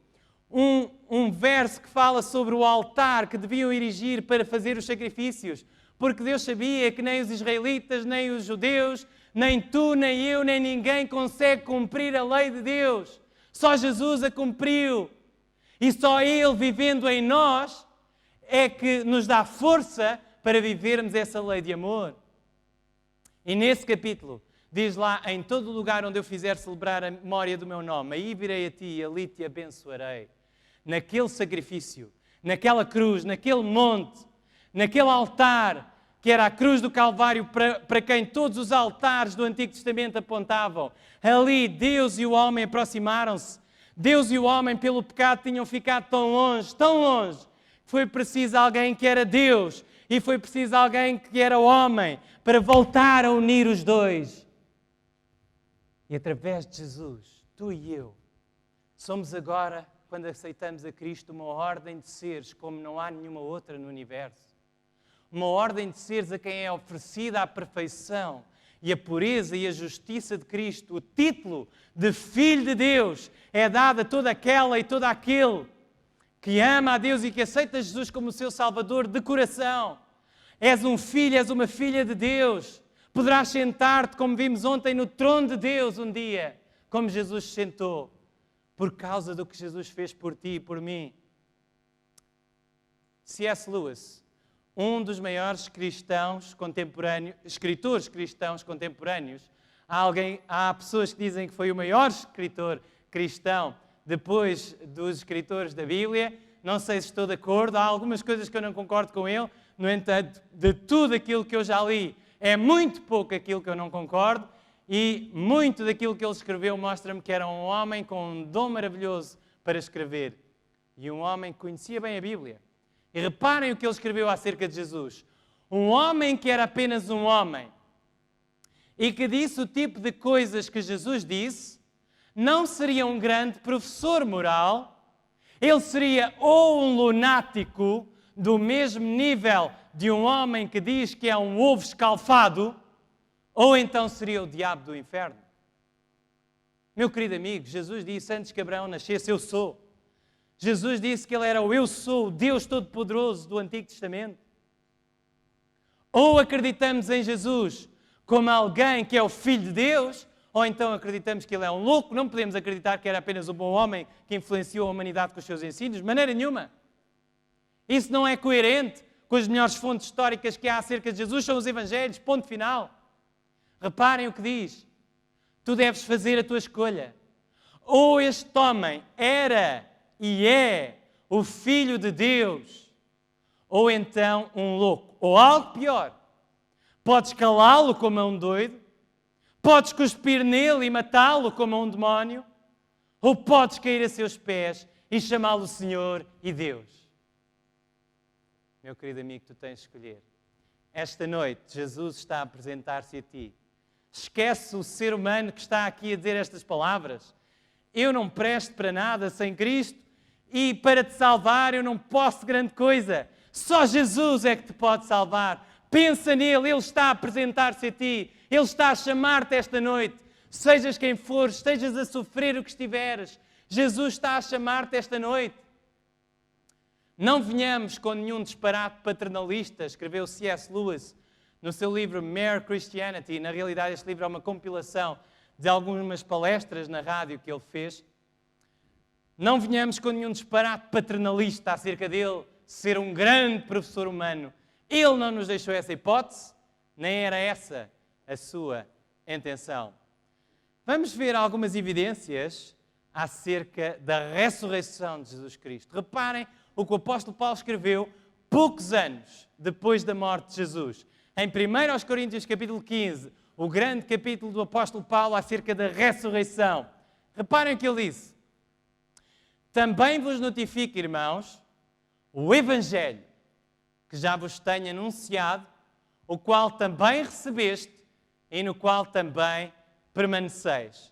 um verso que fala sobre o altar que deviam erigir para fazer os sacrifícios, porque Deus sabia que nem os israelitas, nem os judeus, nem tu, nem eu, nem ninguém consegue cumprir a lei de Deus. Só Jesus a cumpriu. E só Ele, vivendo em nós, é que nos dá força para vivermos essa lei de amor. E nesse capítulo, diz lá, em todo lugar onde eu fizer celebrar a memória do meu nome, aí virei a ti e ali te abençoarei. Naquele sacrifício, naquela cruz, naquele monte, naquele altar, que era a cruz do Calvário, para quem todos os altares do Antigo Testamento apontavam. Ali Deus e o homem aproximaram-se. Deus e o homem, pelo pecado, tinham ficado tão longe, que foi preciso alguém que era Deus e foi preciso alguém que era homem para voltar a unir os dois. E através de Jesus, tu e eu, somos agora, quando aceitamos a Cristo, uma ordem de seres como não há nenhuma outra no universo. Uma ordem de seres a quem é oferecida a perfeição e a pureza e a justiça de Cristo. O título de Filho de Deus é dado a toda aquela e todo aquele que ama a Deus e que aceita Jesus como o seu Salvador de coração. És um filho, és uma filha de Deus. Poderás sentar-te, como vimos ontem, no trono de Deus um dia, como Jesus se sentou, por causa do que Jesus fez por ti e por mim. C.S. Lewis, um dos maiores escritores cristãos contemporâneos. Há pessoas que dizem que foi o maior escritor cristão depois dos escritores da Bíblia. Não sei se estou de acordo, há algumas coisas que eu não concordo com ele. No entanto, de tudo aquilo que eu já li, é muito pouco aquilo que eu não concordo, e muito daquilo que ele escreveu mostra-me que era um homem com um dom maravilhoso para escrever, e um homem que conhecia bem a Bíblia. E reparem o que ele escreveu acerca de Jesus. Um homem que era apenas um homem e que disse o tipo de coisas que Jesus disse, não seria um grande professor moral, ele seria ou um lunático do mesmo nível de um homem que diz que é um ovo escalfado, ou então seria o diabo do inferno. Meu querido amigo, Jesus disse antes que Abraão nascesse, eu sou. Jesus disse que ele era o eu sou, o Deus Todo-Poderoso do Antigo Testamento. Ou acreditamos em Jesus como alguém que é o Filho de Deus, ou então acreditamos que ele é um louco. Não podemos acreditar que era apenas um bom homem que influenciou a humanidade com os seus ensinos, de maneira nenhuma. Isso não é coerente com as melhores fontes históricas que há acerca de Jesus, são os Evangelhos, ponto final. Reparem o que diz. Tu deves fazer a tua escolha. Ou este homem era e é o Filho de Deus, ou então um louco, ou algo pior. Podes calá-lo como a um doido, podes cuspir nele e matá-lo como a um demónio, ou podes cair a seus pés e chamá-lo Senhor e Deus. Meu querido amigo, tu tens de escolher. Esta noite, Jesus está a apresentar-se a ti. Esquece o ser humano que está aqui a dizer estas palavras. Eu não presto para nada sem Cristo e para te salvar eu não posso grande coisa. Só Jesus é que te pode salvar. Pensa nele, Ele está a apresentar-se a ti. Ele está a chamar-te esta noite. Sejas quem fores, estejas a sofrer o que estiveres, Jesus está a chamar-te esta noite. Não venhamos com nenhum disparate paternalista, escreveu C.S. Lewis no seu livro Mere Christianity. Na realidade, este livro é uma compilação de algumas palestras na rádio que ele fez. Não venhamos com nenhum disparate paternalista acerca dele ser um grande professor humano. Ele não nos deixou essa hipótese, nem era essa a sua intenção. Vamos ver algumas evidências acerca da ressurreição de Jesus Cristo. Reparem o que o apóstolo Paulo escreveu poucos anos depois da morte de Jesus. Em 1 Coríntios capítulo 15, o grande capítulo do apóstolo Paulo acerca da ressurreição. Reparem o que ele disse. Também vos notifico, irmãos, o Evangelho que já vos tenho anunciado, o qual também recebeste e no qual também permaneceis.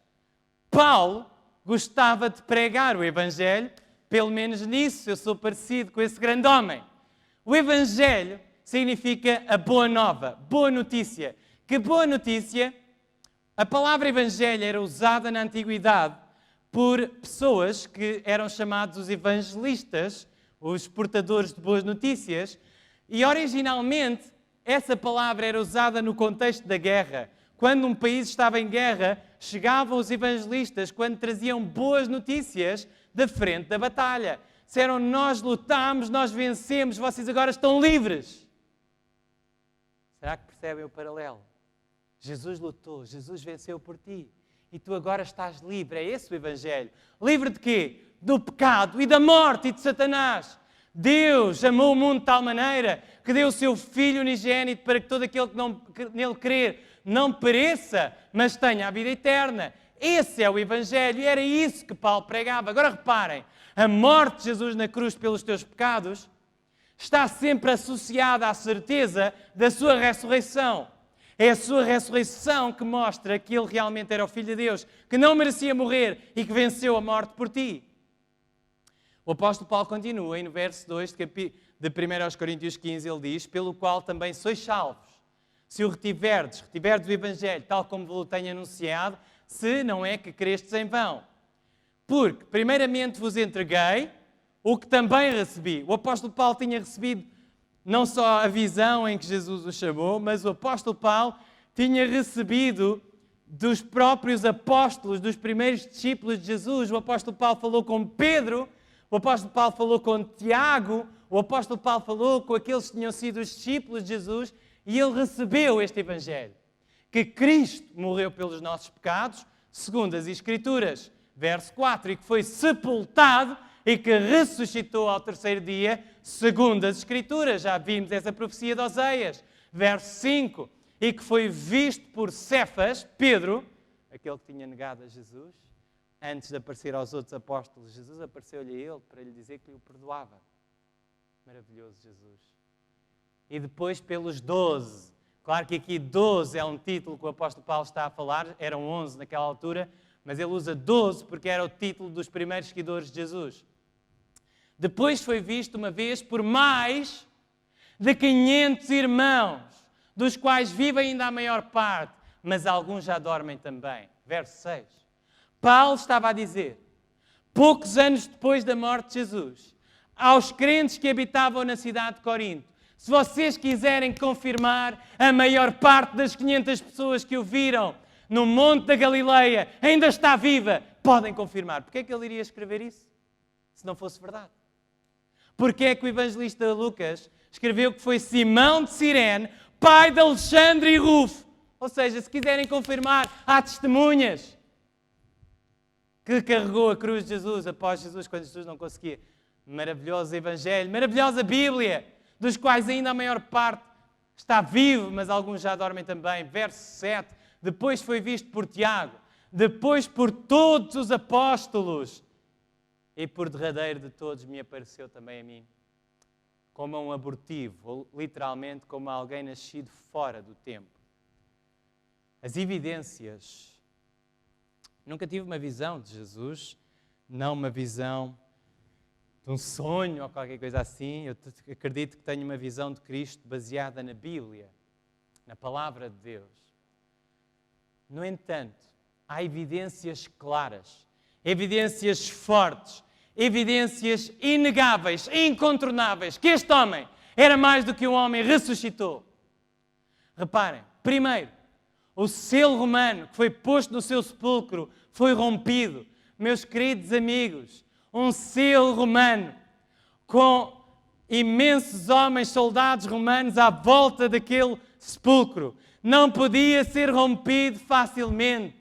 Paulo gostava de pregar o Evangelho, pelo menos nisso eu sou parecido com esse grande homem. O Evangelho significa a boa nova, boa notícia. Que boa notícia? A palavra evangelho era usada na antiguidade por pessoas que eram chamados os evangelistas, os portadores de boas notícias, e originalmente essa palavra era usada no contexto da guerra. Quando um país estava em guerra, chegavam os evangelistas quando traziam boas notícias da frente da batalha. Disseram, nós lutámos, nós vencemos, vocês agora estão livres. Será que percebem o paralelo? Jesus lutou, Jesus venceu por ti. E tu agora estás livre. É esse o Evangelho. Livre de quê? Do pecado e da morte e de Satanás. Deus amou o mundo de tal maneira que deu o seu Filho unigênito para que todo aquele que nele crer não pereça, mas tenha a vida eterna. Esse é o Evangelho e era isso que Paulo pregava. Agora reparem, a morte de Jesus na cruz pelos teus pecados está sempre associada à certeza da sua ressurreição. É a sua ressurreição que mostra que ele realmente era o Filho de Deus, que não merecia morrer e que venceu a morte por ti. O apóstolo Paulo continua e no verso 2 de 1 Coríntios 15 ele diz, pelo qual também sois salvos, se o retiverdes o Evangelho, tal como vos tenho anunciado, se não é que crestes em vão. Porque, primeiramente, vos entreguei o que também recebi. O apóstolo Paulo tinha recebido não só a visão em que Jesus o chamou, mas o apóstolo Paulo tinha recebido dos próprios apóstolos, dos primeiros discípulos de Jesus. O apóstolo Paulo falou com Pedro, o apóstolo Paulo falou com Tiago, o apóstolo Paulo falou com aqueles que tinham sido os discípulos de Jesus e ele recebeu este Evangelho. Que Cristo morreu pelos nossos pecados, segundo as Escrituras, verso 4, e que foi sepultado e que ressuscitou ao terceiro dia, segundo as Escrituras. Já vimos essa profecia de Oseias. Verso 5. E que foi visto por Cefas, Pedro, aquele que tinha negado a Jesus, antes de aparecer aos outros apóstolos. Jesus apareceu-lhe a ele para lhe dizer que lhe o perdoava. Maravilhoso Jesus. E depois pelos 12. Claro que aqui 12 é um título que o apóstolo Paulo está a falar. Eram 11 naquela altura, mas ele usa 12 porque era o título dos primeiros seguidores de Jesus. Depois foi visto uma vez por mais de 500 irmãos, dos quais vive ainda a maior parte, mas alguns já dormem também. Verso 6. Paulo estava a dizer, poucos anos depois da morte de Jesus, aos crentes que habitavam na cidade de Corinto, se vocês quiserem confirmar, a maior parte das 500 pessoas que o viram no Monte da Galileia ainda está viva, podem confirmar. Porquê é que ele iria escrever isso? Se não fosse verdade. Porquê é que o evangelista Lucas escreveu que foi Simão de Cirene, pai de Alexandre e Rufo? Ou seja, se quiserem confirmar, há testemunhas que carregou a cruz de Jesus após Jesus, quando Jesus não conseguia. Maravilhoso Evangelho, maravilhosa Bíblia, dos quais ainda a maior parte está vivo, mas alguns já dormem também. Verso 7. Depois foi visto por Tiago, depois por todos os apóstolos, e por derradeiro de todos me apareceu também a mim, como um abortivo, ou literalmente como alguém nascido fora do tempo. As evidências. Nunca tive uma visão de Jesus, não uma visão de um sonho ou qualquer coisa assim. Eu acredito que tenho uma visão de Cristo baseada na Bíblia, na Palavra de Deus. No entanto, há evidências claras, evidências fortes, evidências inegáveis, incontornáveis, que este homem era mais do que um homem, ressuscitou. Reparem, primeiro, o selo romano que foi posto no seu sepulcro foi rompido. Meus queridos amigos, um selo romano com imensos homens, soldados romanos à volta daquele sepulcro. Não podia ser rompido facilmente.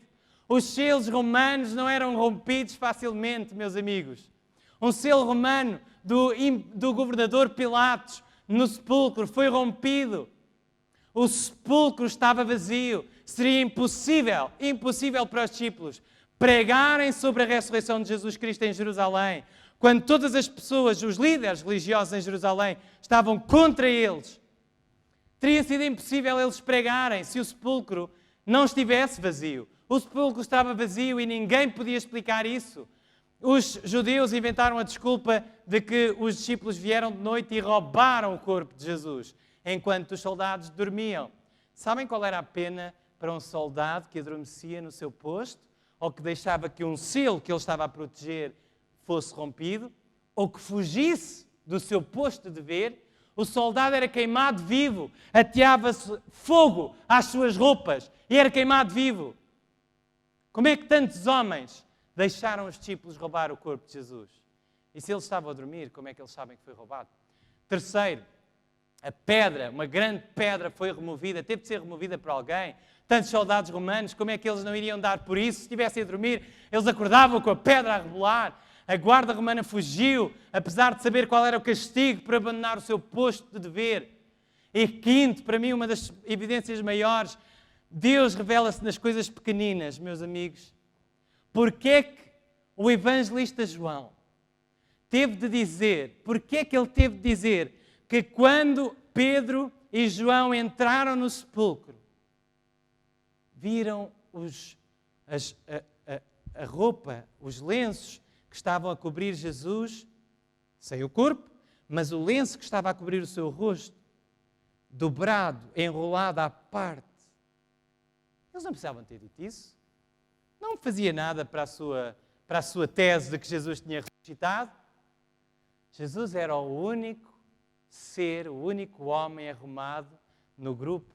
Os selos romanos não eram rompidos facilmente, meus amigos. Um selo romano do governador Pilatos no sepulcro foi rompido. O sepulcro estava vazio. Seria impossível para os discípulos pregarem sobre a ressurreição de Jesus Cristo em Jerusalém, quando todas as pessoas, os líderes religiosos em Jerusalém, estavam contra eles. Teria sido impossível eles pregarem se o sepulcro não estivesse vazio. O sepulcro estava vazio e ninguém podia explicar isso. Os judeus inventaram a desculpa de que os discípulos vieram de noite e roubaram o corpo de Jesus, enquanto os soldados dormiam. Sabem qual era a pena para um soldado que adormecia no seu posto, ou que deixava que um selo que ele estava a proteger fosse rompido, ou que fugisse do seu posto de dever, o soldado era queimado vivo, ateava-se fogo às suas roupas e era queimado vivo. Como é que tantos homens deixaram os discípulos roubar o corpo de Jesus? E se eles estavam a dormir, como é que eles sabem que foi roubado? Terceiro, a pedra, uma grande pedra foi removida, teve de ser removida por alguém. Tantos soldados romanos, como é que eles não iriam dar por isso? Se estivessem a dormir, eles acordavam com a pedra a rebolar. A guarda romana fugiu, apesar de saber qual era o castigo por abandonar o seu posto de dever. E quinto, para mim, uma das evidências maiores, Deus revela-se nas coisas pequeninas, meus amigos. Porquê é que o evangelista João teve de dizer, porquê é que ele teve de dizer que quando Pedro e João entraram no sepulcro, viram a roupa, os lenços que estavam a cobrir Jesus, sem o corpo, mas o lenço que estava a cobrir o seu rosto, dobrado, enrolado à parte. Eles não precisavam ter dito isso. Não fazia nada para a sua tese de que Jesus tinha ressuscitado. Jesus era o único ser, o único homem arrumado no grupo,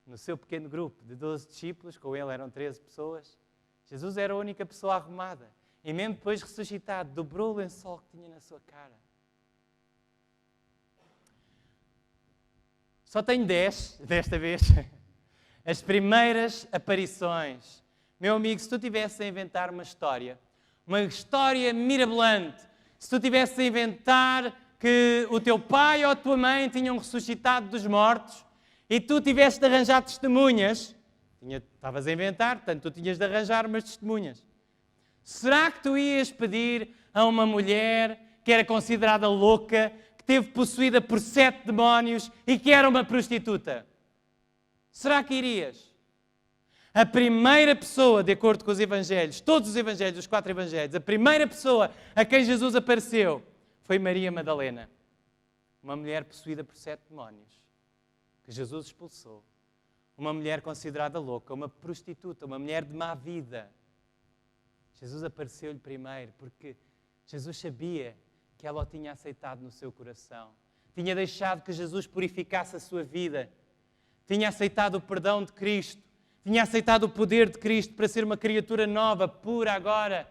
no seu pequeno grupo de 12 discípulos, com ele eram 13 pessoas. Jesus era a única pessoa arrumada. E mesmo depois ressuscitado, dobrou o lençol que tinha na sua cara. Só tenho 10, desta vez. As primeiras aparições. Meu amigo, se tu tivesse a inventar uma história mirabolante, se tu tivesse a inventar que o teu pai ou a tua mãe tinham ressuscitado dos mortos e tu tivesse de arranjar testemunhas, estavas a inventar, portanto tu tinhas de arranjar umas testemunhas. Será que tu ias pedir a uma mulher que era considerada louca, que esteve possuída por 7 demónios e que era uma prostituta? Será que irias? A primeira pessoa, de acordo com os evangelhos, todos os evangelhos, os 4 evangelhos, a primeira pessoa a quem Jesus apareceu foi Maria Madalena, uma mulher possuída por 7 demónios, que Jesus expulsou. Uma mulher considerada louca, uma prostituta, uma mulher de má vida. Jesus apareceu-lhe primeiro porque Jesus sabia que ela o tinha aceitado no seu coração. Tinha deixado que Jesus purificasse a sua vida. Tinha aceitado o perdão de Cristo. Tinha aceitado o poder de Cristo para ser uma criatura nova, pura agora,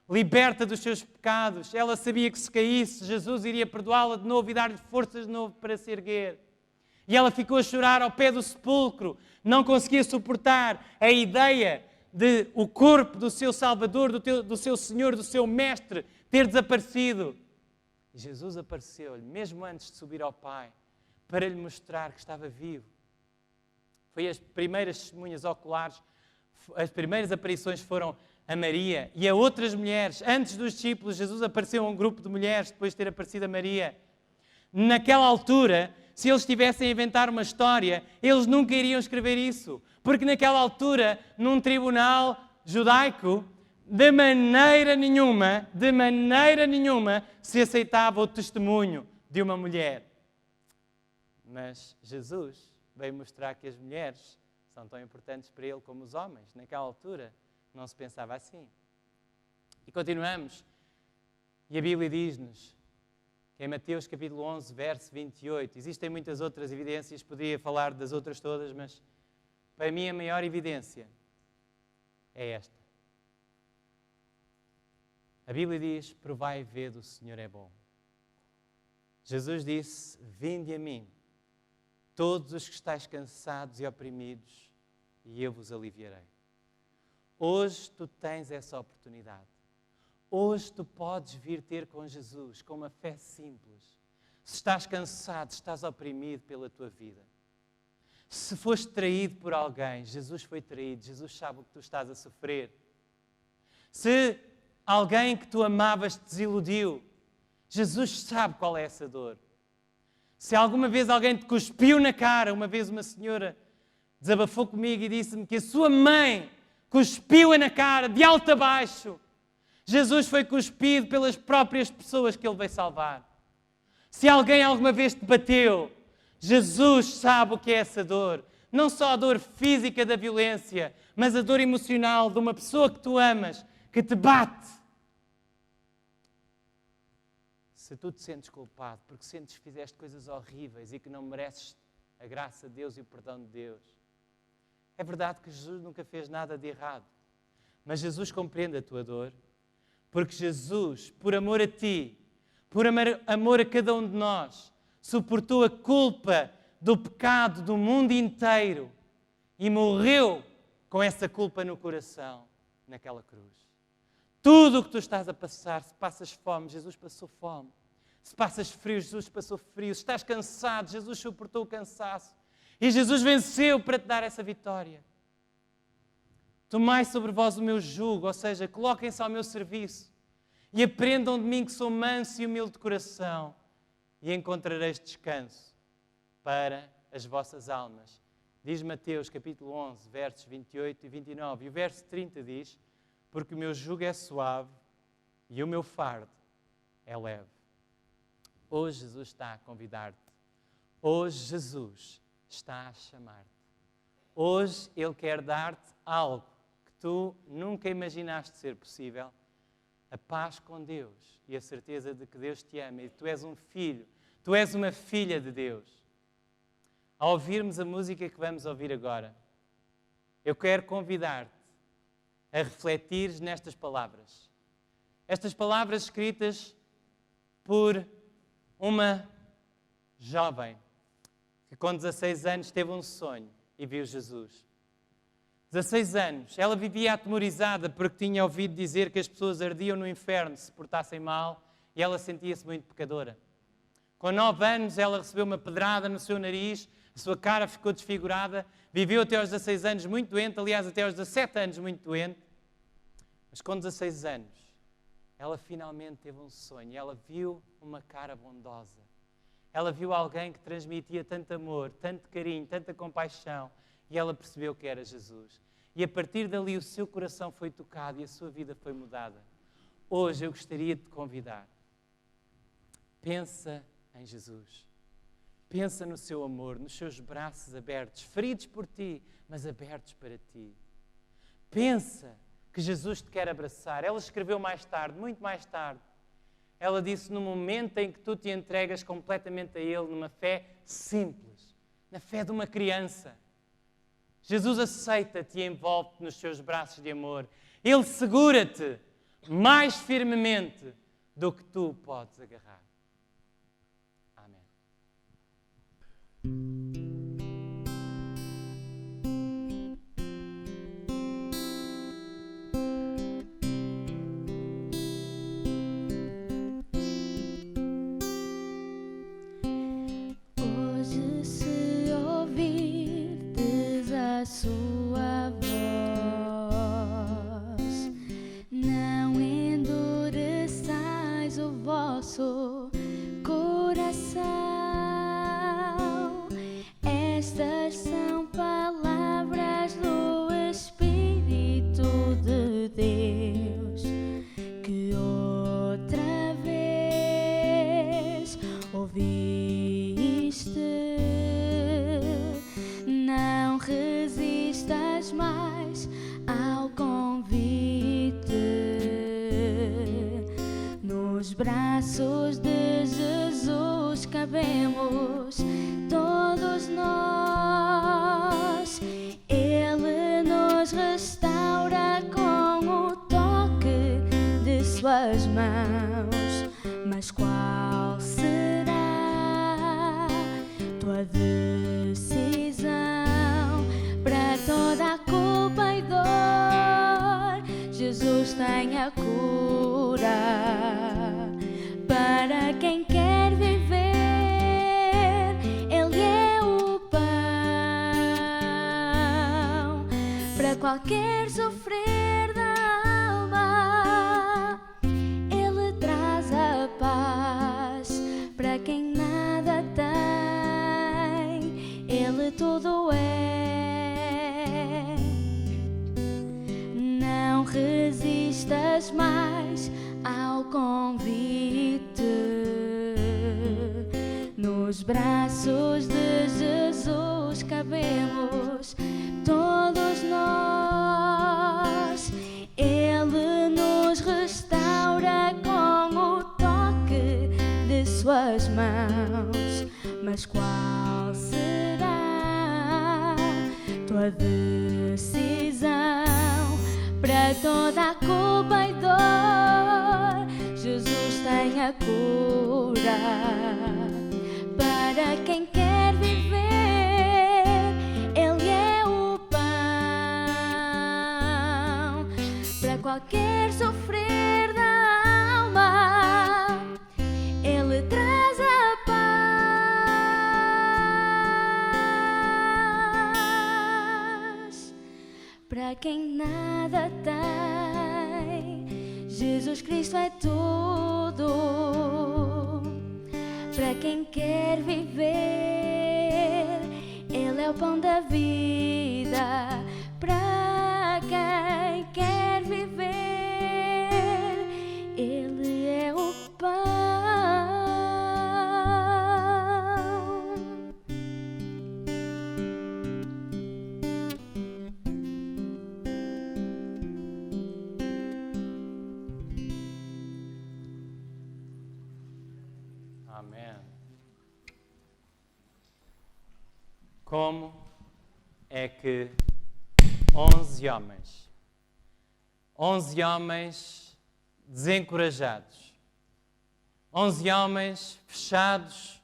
liberta dos seus pecados. Ela sabia que se caísse, Jesus iria perdoá-la de novo e dar-lhe forças de novo para se erguer. E ela ficou a chorar ao pé do sepulcro. Não conseguia suportar a ideia de o corpo do seu Salvador, do seu Senhor, do seu Mestre, ter desaparecido. E Jesus apareceu-lhe, mesmo antes de subir ao Pai, para lhe mostrar que estava vivo. Foi as primeiras testemunhas oculares, as primeiras aparições foram a Maria e a outras mulheres. Antes dos discípulos, Jesus apareceu a um grupo de mulheres, depois de ter aparecido a Maria. Naquela altura, se eles estivessem a inventar uma história, eles nunca iriam escrever isso. Porque naquela altura, num tribunal judaico, de maneira nenhuma, se aceitava o testemunho de uma mulher. Mas Jesus veio mostrar que as mulheres são tão importantes para ele como os homens. Naquela altura, não se pensava assim. E continuamos. E a Bíblia diz-nos, que em Mateus capítulo 11, verso 28, existem muitas outras evidências, poderia falar das outras todas, mas para mim a maior evidência é esta. A Bíblia diz, provai e vede, o Senhor é bom. Jesus disse, vinde a mim, todos os que estáis cansados e oprimidos, e eu vos aliviarei. Hoje tu tens essa oportunidade. Hoje tu podes vir ter com Jesus, com uma fé simples. Se estás cansado, se estás oprimido pela tua vida. Se foste traído por alguém, Jesus foi traído, Jesus sabe o que tu estás a sofrer. Se alguém que tu amavas te desiludiu, Jesus sabe qual é essa dor. Se alguma vez alguém te cuspiu na cara, uma vez uma senhora desabafou comigo e disse-me que a sua mãe cuspiu-a na cara, de alto a baixo. Jesus foi cuspido pelas próprias pessoas que Ele veio salvar. Se alguém alguma vez te bateu, Jesus sabe o que é essa dor. Não só a dor física da violência, mas a dor emocional de uma pessoa que tu amas, que te bate. Se tu te sentes culpado porque sentes que fizeste coisas horríveis e que não mereces a graça de Deus e o perdão de Deus, é verdade que Jesus nunca fez nada de errado. Mas Jesus compreende a tua dor, porque Jesus, por amor a ti, por amor a cada um de nós, suportou a culpa do pecado do mundo inteiro e morreu com essa culpa no coração, naquela cruz. Tudo o que tu estás a passar, se passas fome, Jesus passou fome. Se passas frio, Jesus passou frio. Se estás cansado, Jesus suportou o cansaço. E Jesus venceu para te dar essa vitória. Tomai sobre vós o meu jugo, ou seja, coloquem-se ao meu serviço e aprendam de mim que sou manso e humilde de coração e encontrareis descanso para as vossas almas. Diz Mateus capítulo 11, versos 28 e 29. E o verso 30 diz: porque o meu jugo é suave e o meu fardo é leve. Hoje Jesus está a convidar-te. Hoje Jesus está a chamar-te. Hoje Ele quer dar-te algo que tu nunca imaginaste ser possível. A paz com Deus e a certeza de que Deus te ama e que tu és um filho, tu és uma filha de Deus. Ao ouvirmos a música que vamos ouvir agora, eu quero convidar-te a refletires nestas palavras. Estas palavras escritas por uma jovem que com 16 anos teve um sonho e viu Jesus. 16 anos, ela vivia atemorizada porque tinha ouvido dizer que as pessoas ardiam no inferno se portassem mal e ela sentia-se muito pecadora. Com 9 anos, ela recebeu uma pedrada no seu nariz, a sua cara ficou desfigurada, viveu até aos 16 anos muito doente, aliás, até aos 17 anos muito doente. Mas com 16 anos, ela finalmente teve um sonho. Ela viu uma cara bondosa. Ela viu alguém que transmitia tanto amor, tanto carinho, tanta compaixão. E ela percebeu que era Jesus. E a partir dali o seu coração foi tocado e a sua vida foi mudada. Hoje eu gostaria de te convidar. Pensa em Jesus. Pensa no seu amor, nos seus braços abertos, feridos por ti, mas abertos para ti. Pensa que Jesus te quer abraçar. Ela escreveu mais tarde, muito mais tarde. Ela disse, no momento em que tu te entregas completamente a Ele, numa fé simples, na fé de uma criança, Jesus aceita-te e envolve-te nos seus braços de amor. Ele segura-te mais firmemente do que tu podes agarrar. Amém. Sua voz, não endureçais o vosso coração. Estas são palavras do Espírito de Deus que outra vez ouviste. Não resistas mais ao convite. Nos braços de Jesus cabemos todos nós. Ele nos restaura com o toque de suas mãos. Mas qual será tua decisão? Para toda a culpa e dor, Jesus tem a cura. Para quem quer viver, Ele é o pão. Para qualquer sofrer da alma, Ele traz a paz. Para quem nada tem, Ele tudo é. Não resistas mais ao convite. Nos braços de Jesus cabemos toque de suas mãos. Mas qual será tua decisão? Para toda a culpa e dor, Jesus tem a cura. Para quem quer viver, Ele é o pão. Para qualquer sofrer da alma, Ele traz a paz. Para quem nada tem, Jesus Cristo é tudo. Para quem quer viver, Ele é o pão da vida. Para quem quer viver, Ele é o pão. Amém. Como é que 11 homens desencorajados, 11 homens fechados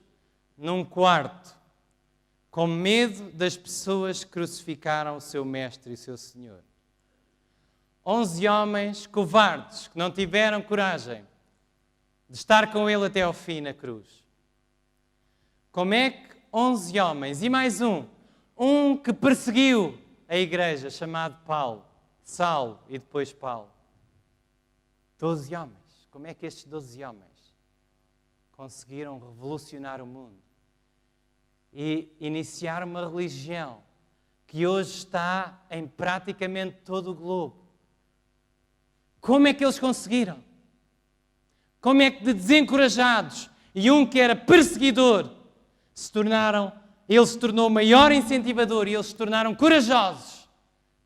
num quarto, com medo das pessoas que crucificaram o seu mestre e o seu Senhor, 11 homens covardes que não tiveram coragem de estar com ele até ao fim na cruz. Como é que 11 homens e mais um que perseguiu a igreja, chamado Paulo, Saulo e depois Paulo, 12 homens, como é que estes 12 homens conseguiram revolucionar o mundo e iniciar uma religião que hoje está em praticamente todo o globo? Como é que eles conseguiram? Como é que de desencorajados e um que era perseguidor ele se tornou o maior incentivador e eles se tornaram corajosos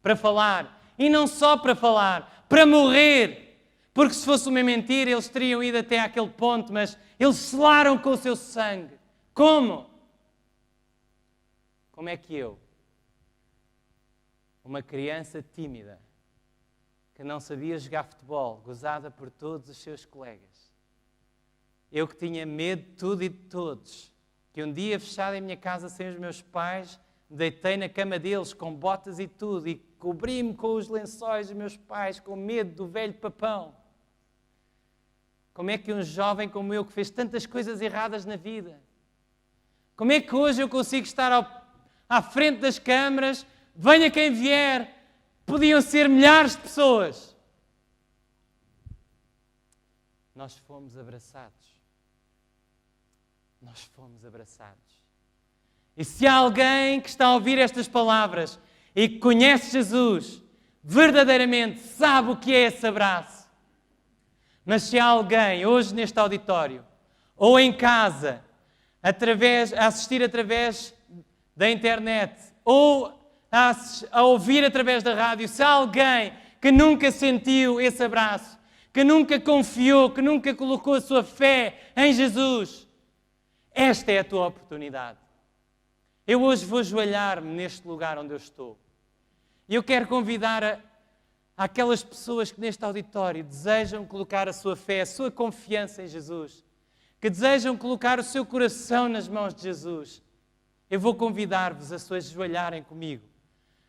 para falar, e não só para falar, para morrer, porque se fosse uma mentira eles teriam ido até aquele ponto, mas eles selaram com o seu sangue. Como? Como é que eu, uma criança tímida, que não sabia jogar futebol, gozada por todos os seus colegas, eu que tinha medo de tudo e de todos, que um dia, fechado em minha casa sem os meus pais, me deitei na cama deles com botas e tudo e cobri-me com os lençóis dos meus pais, com medo do velho papão. Como é que um jovem como eu, que fez tantas coisas erradas na vida, como é que hoje eu consigo estar à frente das câmaras, venha quem vier, podiam ser milhares de pessoas. Nós fomos abraçados. Nós fomos abraçados. E se há alguém que está a ouvir estas palavras e que conhece Jesus, verdadeiramente sabe o que é esse abraço. Mas se há alguém hoje neste auditório, ou em casa, a assistir através da internet, ou a ouvir através da rádio, se há alguém que nunca sentiu esse abraço, que nunca confiou, que nunca colocou a sua fé em Jesus, esta é a tua oportunidade. Eu hoje vou ajoelhar-me neste lugar onde eu estou. E eu quero convidar aquelas pessoas que neste auditório desejam colocar a sua fé, a sua confiança em Jesus, que desejam colocar o seu coração nas mãos de Jesus. Eu vou convidar-vos a se ajoelharem comigo.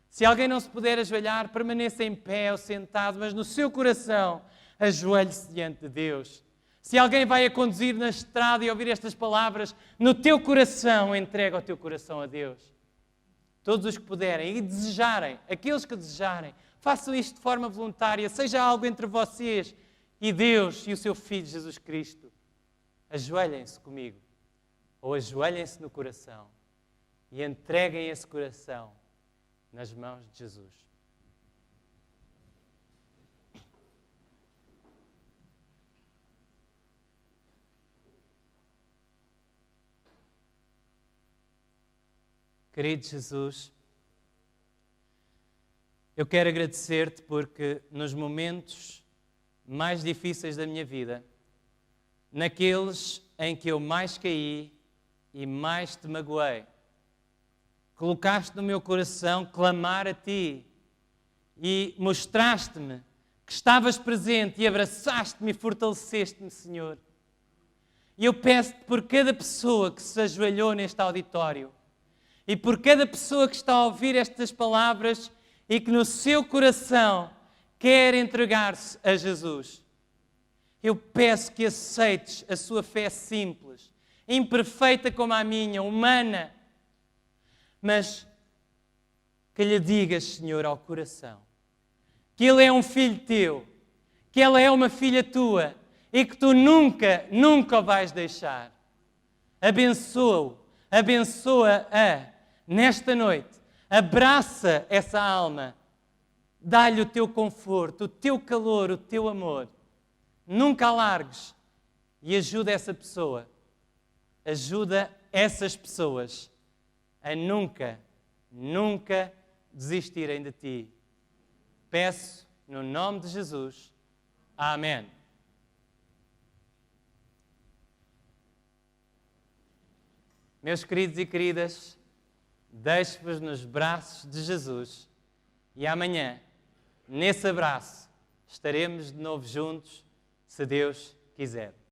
Se alguém não se puder ajoelhar, permaneça em pé ou sentado, mas no seu coração, ajoelhe-se diante de Deus. Se alguém vai a conduzir na estrada e ouvir estas palavras, no teu coração, entrega o teu coração a Deus. Todos os que puderem e desejarem, aqueles que desejarem, façam isto de forma voluntária, seja algo entre vocês e Deus e o seu Filho Jesus Cristo. Ajoelhem-se comigo, ou ajoelhem-se no coração e entreguem esse coração nas mãos de Jesus. Querido Jesus, eu quero agradecer-te porque nos momentos mais difíceis da minha vida, naqueles em que eu mais caí e mais te magoei. Colocaste no meu coração clamar a Ti e mostraste-me que estavas presente e abraçaste-me e fortaleceste-me, Senhor. E eu peço-te por cada pessoa que se ajoelhou neste auditório e por cada pessoa que está a ouvir estas palavras e que no seu coração quer entregar-se a Jesus. Eu peço que aceites a sua fé simples, imperfeita como a minha, humana, mas que lhe digas, Senhor, ao coração, que Ele é um filho teu, que ela é uma filha tua e que tu nunca, nunca o vais deixar. Abençoa-o, abençoa-a nesta noite, abraça essa alma, dá-lhe o teu conforto, o teu calor, o teu amor. Nunca a largues e ajuda essa pessoa, ajuda essas pessoas a nunca, nunca desistirem de ti. Peço no nome de Jesus. Amém. Meus queridos e queridas, deixo-vos nos braços de Jesus e amanhã, nesse abraço, estaremos de novo juntos, se Deus quiser.